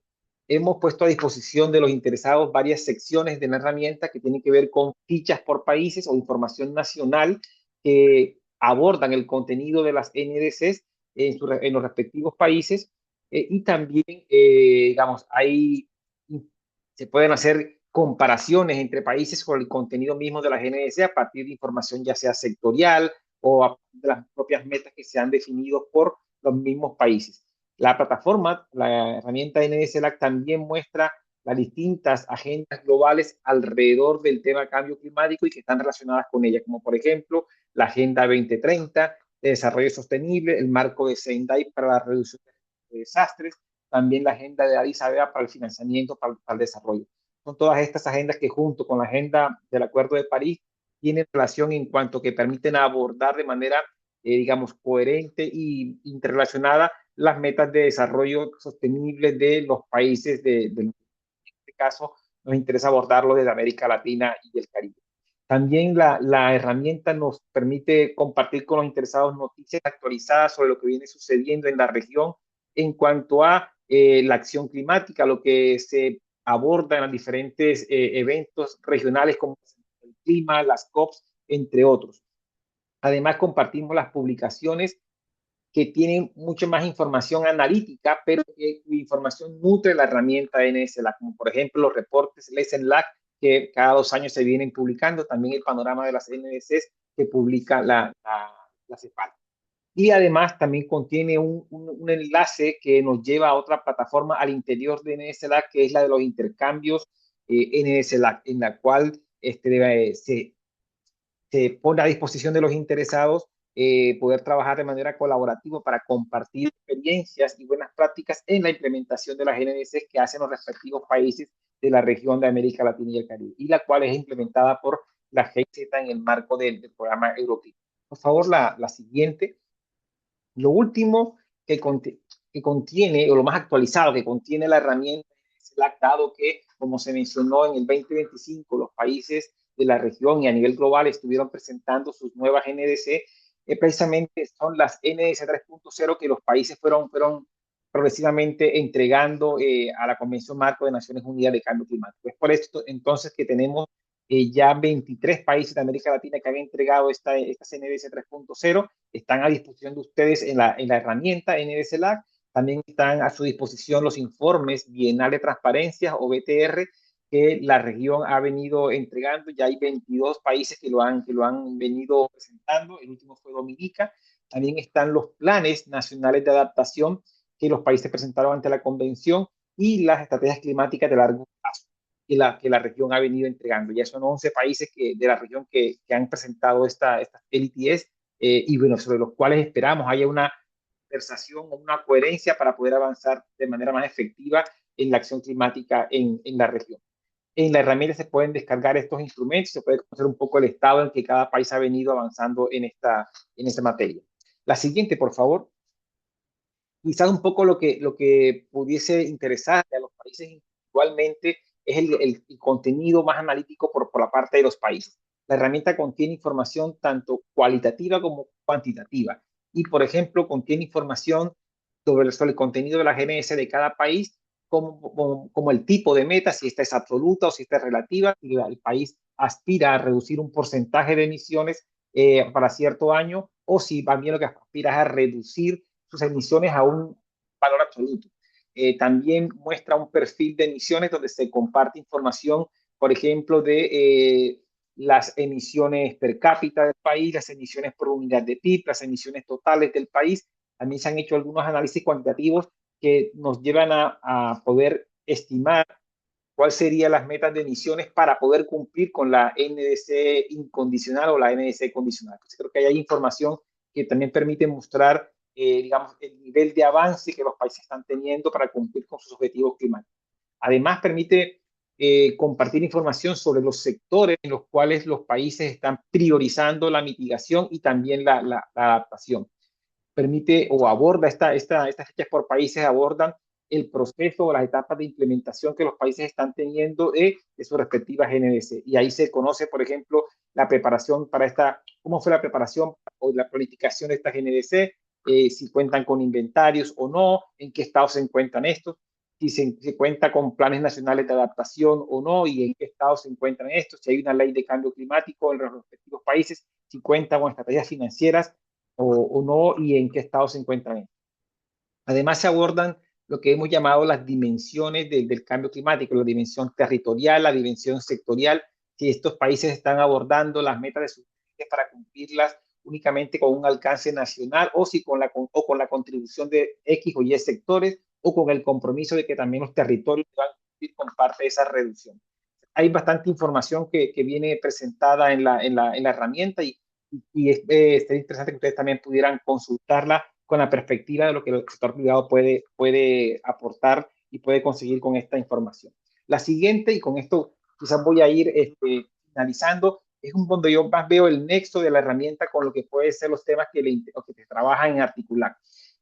Hemos puesto a disposición de los interesados varias secciones de la herramienta que tienen que ver con fichas por países o información nacional que abordan el contenido de las NDCs en los respectivos países y también, digamos, se pueden hacer comparaciones entre países con el contenido mismo de las NDC a partir de información ya sea sectorial o a partir de las propias metas que se han definido por los mismos países. La plataforma, la herramienta NDCLAC también muestra las distintas agendas globales alrededor del tema cambio climático y que están relacionadas con ella, como por ejemplo la Agenda 2030 de Desarrollo Sostenible, el marco de Sendai para la reducción de desastres, también la Agenda de Addis Abeba para el financiamiento para el desarrollo. Son todas estas agendas que junto con la Agenda del Acuerdo de París tienen relación en cuanto que permiten abordar de manera, digamos, coherente e interrelacionada las metas de desarrollo sostenible de los países en este caso nos interesa abordarlo desde América Latina y el Caribe. También la herramienta nos permite compartir con los interesados noticias actualizadas sobre lo que viene sucediendo en la región en cuanto a la acción climática, lo que se aborda en los diferentes eventos regionales como el clima, las COPs, entre otros. Además, compartimos las publicaciones que tienen mucho más información analítica, pero que información nutre la herramienta NSLAC, como por ejemplo los reportes Lesson Lag que cada 2 años se vienen publicando, también el panorama de las NDCs que publica la CEPAL. Y además también contiene un enlace que nos lleva a otra plataforma al interior de NSLAC, que es la de los intercambios NSLAC, en la cual se pone a disposición de los interesados poder trabajar de manera colaborativa para compartir experiencias y buenas prácticas en la implementación de las NDCs que hacen los respectivos países de la región de América Latina y el Caribe, y la cual es implementada por la GIZ en el marco del programa Euroclima. Por favor, la siguiente. Lo último que contiene, o lo más actualizado que contiene la herramienta, es el dado que, como se mencionó en el 2025, los países de la región y a nivel global estuvieron presentando sus nuevas NDC, precisamente son las NDC 3.0 que los países fueron progresivamente entregando a la Convención Marco de Naciones Unidas de Cambio Climático. Es por esto entonces que tenemos ya 23 países de América Latina que han entregado estas NDC 3.0, están a disposición de ustedes en la herramienta NDCLAC, también están a su disposición los informes bienales de transparencia o BTR que la región ha venido entregando. Ya hay 22 países que lo han venido presentando, el último fue Dominica. También están los planes nacionales de adaptación que los países presentaron ante la convención y las estrategias climáticas de largo plazo que la región ha venido entregando. Ya son 11 países de la región que han presentado estas LTS y bueno, sobre los cuales esperamos haya una conversación o una coherencia para poder avanzar de manera más efectiva en la acción climática en la región. En la herramienta se pueden descargar estos instrumentos, se puede conocer un poco el estado en que cada país ha venido avanzando en esta materia. La siguiente, por favor. Quizás un poco lo que pudiese interesar a los países individualmente es el contenido más analítico por la parte de los países. La herramienta contiene información tanto cualitativa como cuantitativa y, por ejemplo, contiene información sobre el contenido de la GNS de cada país, como el tipo de meta, si esta es absoluta o si esta es relativa, si el país aspira a reducir un porcentaje de emisiones para cierto año o si también lo que aspira es a reducir sus emisiones a un valor absoluto. También muestra un perfil de emisiones donde se comparte información, por ejemplo, de las emisiones per cápita del país, las emisiones por unidad de PIB, las emisiones totales del país. También se han hecho algunos análisis cuantitativos que nos llevan a poder estimar cuáles serían las metas de emisiones para poder cumplir con la NDC incondicional o la NDC condicional. Entonces, creo que hay información que también permite mostrar, digamos, el nivel de avance que los países están teniendo para cumplir con sus objetivos climáticos. Además, permite compartir información sobre los sectores en los cuales los países están priorizando la mitigación y también la adaptación. Permite o aborda estas fechas por países, abordan el proceso o las etapas de implementación que los países están teniendo de sus respectivas GNDC. Y ahí se conoce, por ejemplo, la preparación para cómo fue la preparación o la planificación de esta GNDC, si cuentan con inventarios o no, en qué estado se encuentran estos, si se cuenta con planes nacionales de adaptación o no, y en qué estado se encuentran estos, si hay una ley de cambio climático en los respectivos países, si cuentan con estrategias financieras o no, y en qué estado se encuentran. Además, se abordan lo que hemos llamado las dimensiones del cambio climático, la dimensión territorial, la dimensión sectorial, si estos países están abordando las metas de sus países para cumplirlas únicamente con un alcance nacional o si con la contribución de X o Y sectores o con el compromiso de que también los territorios van a cumplir con parte de esa reducción. Hay bastante información que viene presentada en la herramienta y sería interesante que ustedes también pudieran consultarla con la perspectiva de lo que el sector privado puede aportar y puede conseguir con esta información. La siguiente, y con esto quizás voy a ir finalizando, es donde yo más veo el nexo de la herramienta con lo que pueden ser los temas que se trabajan en articular.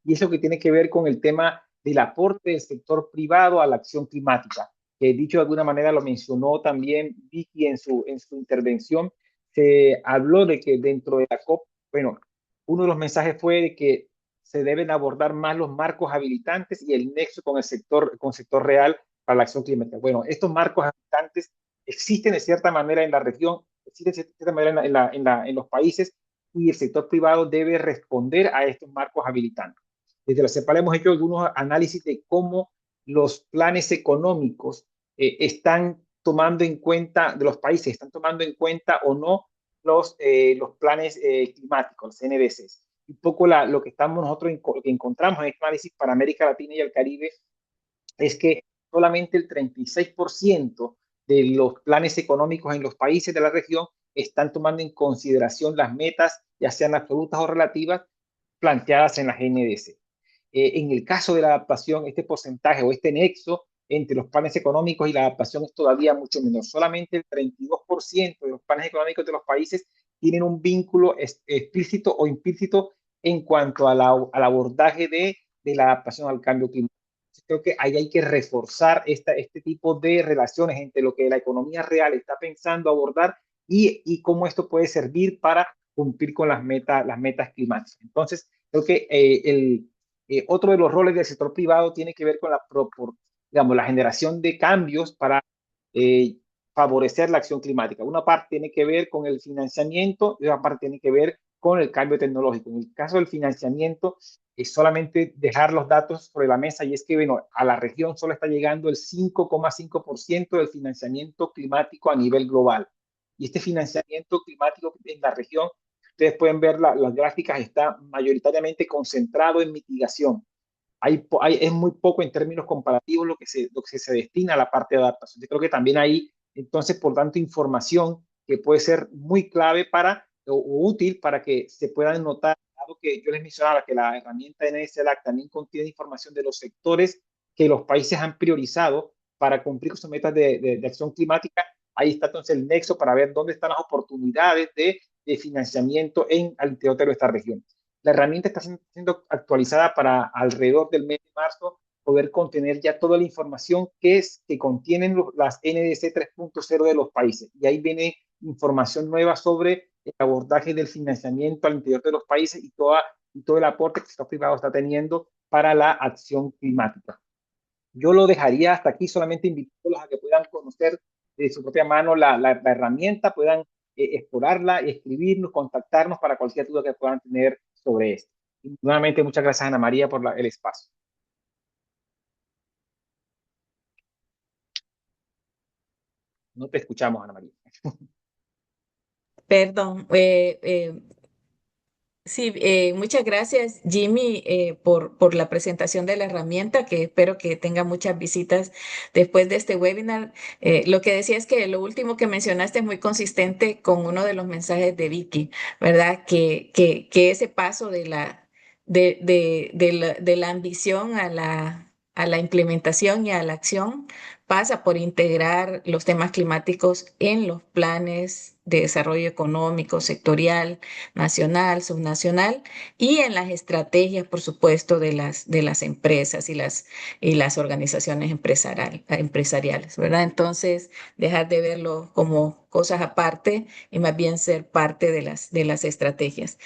Y eso que tiene que ver con el tema del aporte del sector privado a la acción climática, que dicho de alguna manera lo mencionó también Vicky en su intervención. Se habló de que dentro de la COP, bueno, uno de los mensajes fue de que se deben abordar más los marcos habilitantes y el nexo con el sector real para la acción climática. Bueno, estos marcos habilitantes existen de cierta manera en la región, existen de cierta manera en los países y el sector privado debe responder a estos marcos habilitantes. Desde la CEPAL hemos hecho algunos análisis de cómo los planes económicos están tomando en cuenta, de los países, están tomando en cuenta o no los planes climáticos, los NDCs. Un poco lo que nosotros que encontramos en este análisis para América Latina y el Caribe es que solamente el 36% de los planes económicos en los países de la región están tomando en consideración las metas, ya sean absolutas o relativas, planteadas en la GNDC. En el caso de la adaptación, este porcentaje o este nexo entre los planes económicos y la adaptación es todavía mucho menor. Solamente el 32% de los planes económicos de los países tienen un vínculo explícito o implícito en cuanto al abordaje de la adaptación al cambio climático. Creo que ahí hay que reforzar este tipo de relaciones entre lo que la economía real está pensando abordar y cómo esto puede servir para cumplir con las metas climáticas. Entonces, creo que otro de los roles del sector privado tiene que ver con la generación de cambios para favorecer la acción climática. Una parte tiene que ver con el financiamiento y otra parte tiene que ver con el cambio tecnológico. En el caso del financiamiento, es solamente dejar los datos sobre la mesa y es que, bueno, a la región solo está llegando el 5,5% del financiamiento climático a nivel global. Y este financiamiento climático en la región, ustedes pueden ver las gráficas, está mayoritariamente concentrado en mitigación. Es muy poco en términos comparativos lo que se destina a la parte de adaptación. Yo creo que también hay, entonces, por tanto, información que puede ser muy clave o útil para que se puedan notar, dado que yo les mencionaba que la herramienta NSLAC también contiene información de los sectores que los países han priorizado para cumplir con sus metas de acción climática. Ahí está entonces el nexo para ver dónde están las oportunidades de financiamiento al interior de nuestra región. La herramienta está siendo actualizada para alrededor del mes de marzo poder contener ya toda la información que contienen las NDC 3.0 de los países. Y ahí viene información nueva sobre el abordaje del financiamiento al interior de los países y todo el aporte que el sector privado está teniendo para la acción climática. Yo lo dejaría hasta aquí, solamente invitándolos a que puedan conocer de su propia mano la herramienta, puedan explorarla, escribirnos, contactarnos para cualquier duda que puedan tener sobre esto. Y nuevamente, muchas gracias, Ana María, por el espacio. No te escuchamos, Ana María. Perdón. Sí, muchas gracias, Jimmy, por la presentación de la herramienta, que espero que tenga muchas visitas después de este webinar. Lo que decía es que lo último que mencionaste es muy consistente con uno de los mensajes de Vicky, ¿verdad? Que ese paso de la ambición a la implementación y a la acción pasa por integrar los temas climáticos en los planes de desarrollo económico, sectorial, nacional, subnacional y en las estrategias, por supuesto, de las empresas y las organizaciones empresariales, ¿verdad? Entonces, dejar de verlo como cosas aparte y más bien ser parte de las estrategias.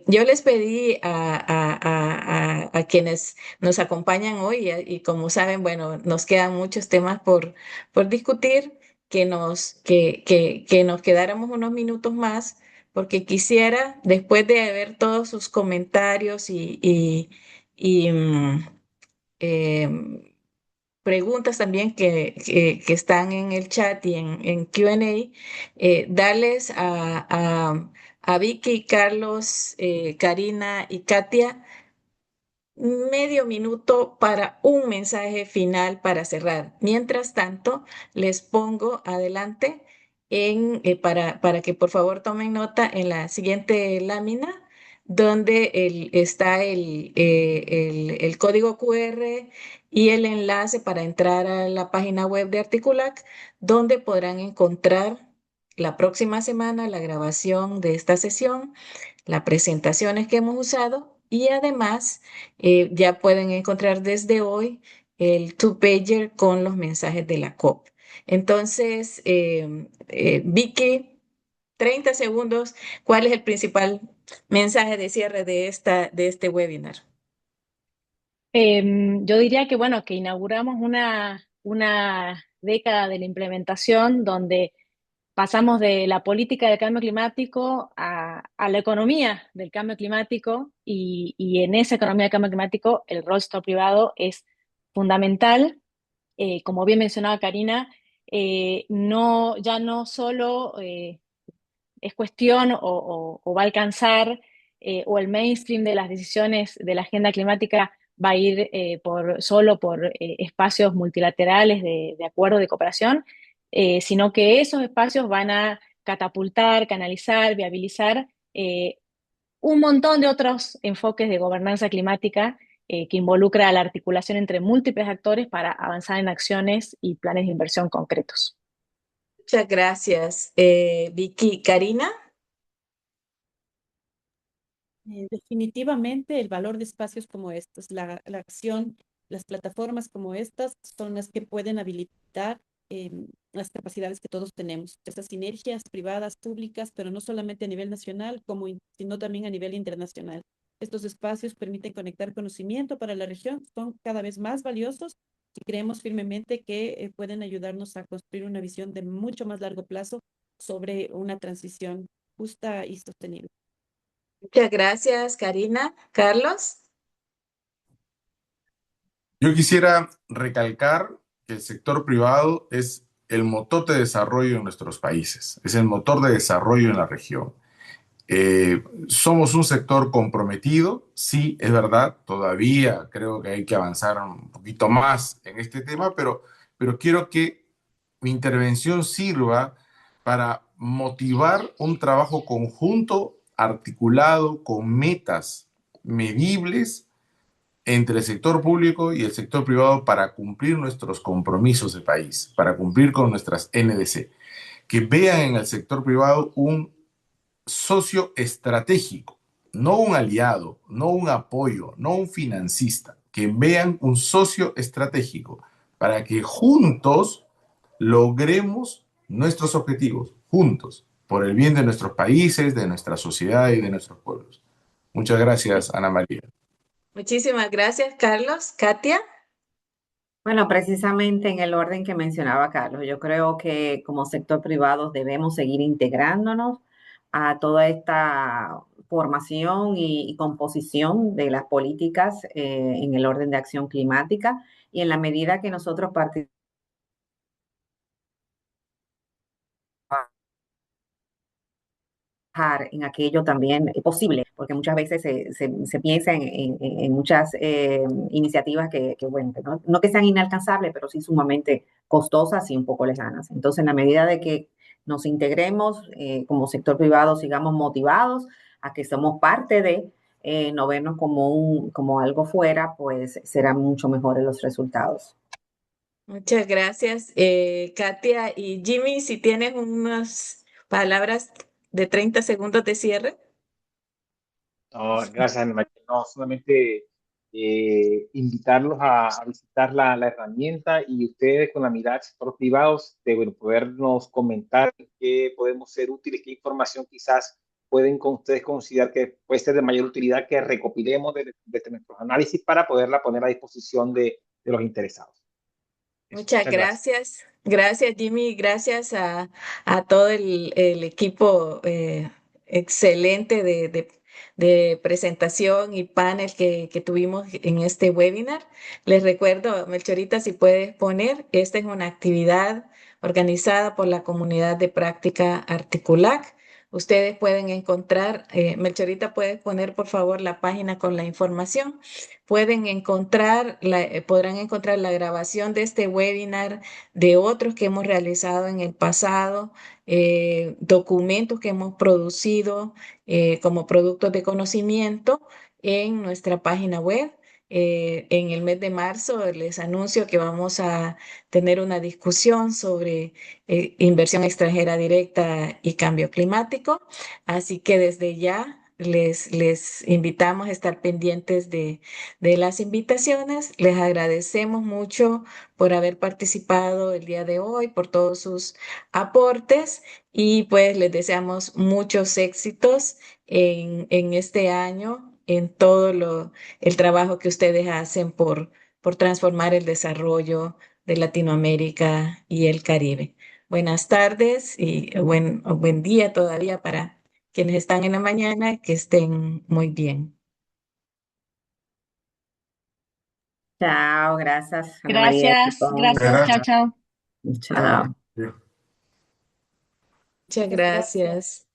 Yo les pedí a quienes nos acompañan hoy y como saben, bueno, nos quedan muchos temas por discutir, que nos quedáramos unos minutos más porque quisiera, después de ver todos sus comentarios y em, preguntas también que están en el chat y en Q&A, darles a Vicky, Carlos, Karina y Katia medio minuto para un mensaje final para cerrar. Mientras tanto, les pongo adelante para que por favor tomen nota en la siguiente lámina, donde está el código QR y el enlace para entrar a la página web de Articulac, donde podrán encontrar la próxima semana la grabación de esta sesión, las presentaciones que hemos usado y además ya pueden encontrar desde hoy el two-pager con los mensajes de la COP. Entonces, Vicky, 30 segundos, ¿cuál es el principal mensaje de cierre de este webinar? Yo diría que, bueno, que inauguramos una década de la implementación donde pasamos de la política del cambio climático a la economía del cambio climático y en esa economía del cambio climático el rol del sector privado es fundamental. Como bien mencionaba Karina, ya no solo es cuestión o va a alcanzar o el mainstream de las decisiones de la agenda climática va a ir solo por espacios multilaterales de acuerdo de cooperación, sino que esos espacios van a catapultar, canalizar, viabilizar un montón de otros enfoques de gobernanza climática que involucra la articulación entre múltiples actores para avanzar en acciones y planes de inversión concretos. Muchas gracias, Vicky. Karina. Definitivamente el valor de espacios como estos, la acción, las plataformas como estas son las que pueden habilitar las capacidades que todos tenemos, estas sinergias privadas, públicas, pero no solamente a nivel nacional, sino también a nivel internacional. Estos espacios permiten conectar conocimiento para la región, son cada vez más valiosos y creemos firmemente que pueden ayudarnos a construir una visión de mucho más largo plazo sobre una transición justa y sostenible. Muchas gracias, Karina. Carlos. Yo quisiera recalcar que el sector privado es el motor de desarrollo en nuestros países, es el motor de desarrollo en la región. Somos un sector comprometido, sí, es verdad, todavía creo que hay que avanzar un poquito más en este tema, pero quiero que mi intervención sirva para motivar un trabajo conjunto, articulado, con metas medibles entre el sector público y el sector privado para cumplir nuestros compromisos de país, para cumplir con nuestras NDC. Que vean en el sector privado un socio estratégico, no un aliado, no un apoyo, no un financista, que vean un socio estratégico para que juntos logremos nuestros objetivos, juntos, por el bien de nuestros países, de nuestra sociedad y de nuestros pueblos. Muchas gracias, Ana María. Muchísimas gracias, Carlos. Katia. Bueno, precisamente en el orden que mencionaba Carlos, yo creo que como sector privado debemos seguir integrándonos a toda esta formación y composición de las políticas en el orden de acción climática y en la medida que nosotros participamos en aquello también posible, porque muchas veces se piensa en muchas iniciativas bueno, no que sean inalcanzables, pero sí sumamente costosas y un poco lejanas. Entonces, en la medida de que nos integremos como sector privado, sigamos motivados a que somos parte de, no vernos como algo fuera, pues serán mucho mejores los resultados. Muchas gracias, Katia y Jimmy, si tienen unas palabras de 30 segundos de cierre. No, gracias, Ana María. No, solamente invitarlos a visitar la herramienta y ustedes con la mirada del sector privados de bueno, podernos comentar qué podemos ser útiles, qué información quizás pueden con ustedes considerar que puede ser de mayor utilidad que recopilemos de nuestros análisis para poderla poner a disposición de los interesados. Eso, Muchas muchas gracias. gracias. Gracias, Jimmy. Gracias a todo el equipo excelente de presentación y panel que tuvimos en este webinar. Les recuerdo, Melchorita, si puedes poner, esta es una actividad organizada por la comunidad de práctica Articulac. Ustedes pueden encontrar, Melchorita, puedes poner por favor la página con la información. Podrán encontrar la grabación de este webinar, de otros que hemos realizado en el pasado, documentos que hemos producido como productos de conocimiento en nuestra página web. En el mes de marzo les anuncio que vamos a tener una discusión sobre inversión extranjera directa y cambio climático. Así que desde ya les invitamos a estar pendientes de las invitaciones. Les agradecemos mucho por haber participado el día de hoy, por todos sus aportes y pues les deseamos muchos éxitos en este año, en el trabajo que ustedes hacen por transformar el desarrollo de Latinoamérica y el Caribe. Buenas tardes y buen día todavía para quienes están en la mañana, que estén muy bien. Chao, gracias, Ana María. Gracias, chao, chao. Chao. Muchas gracias.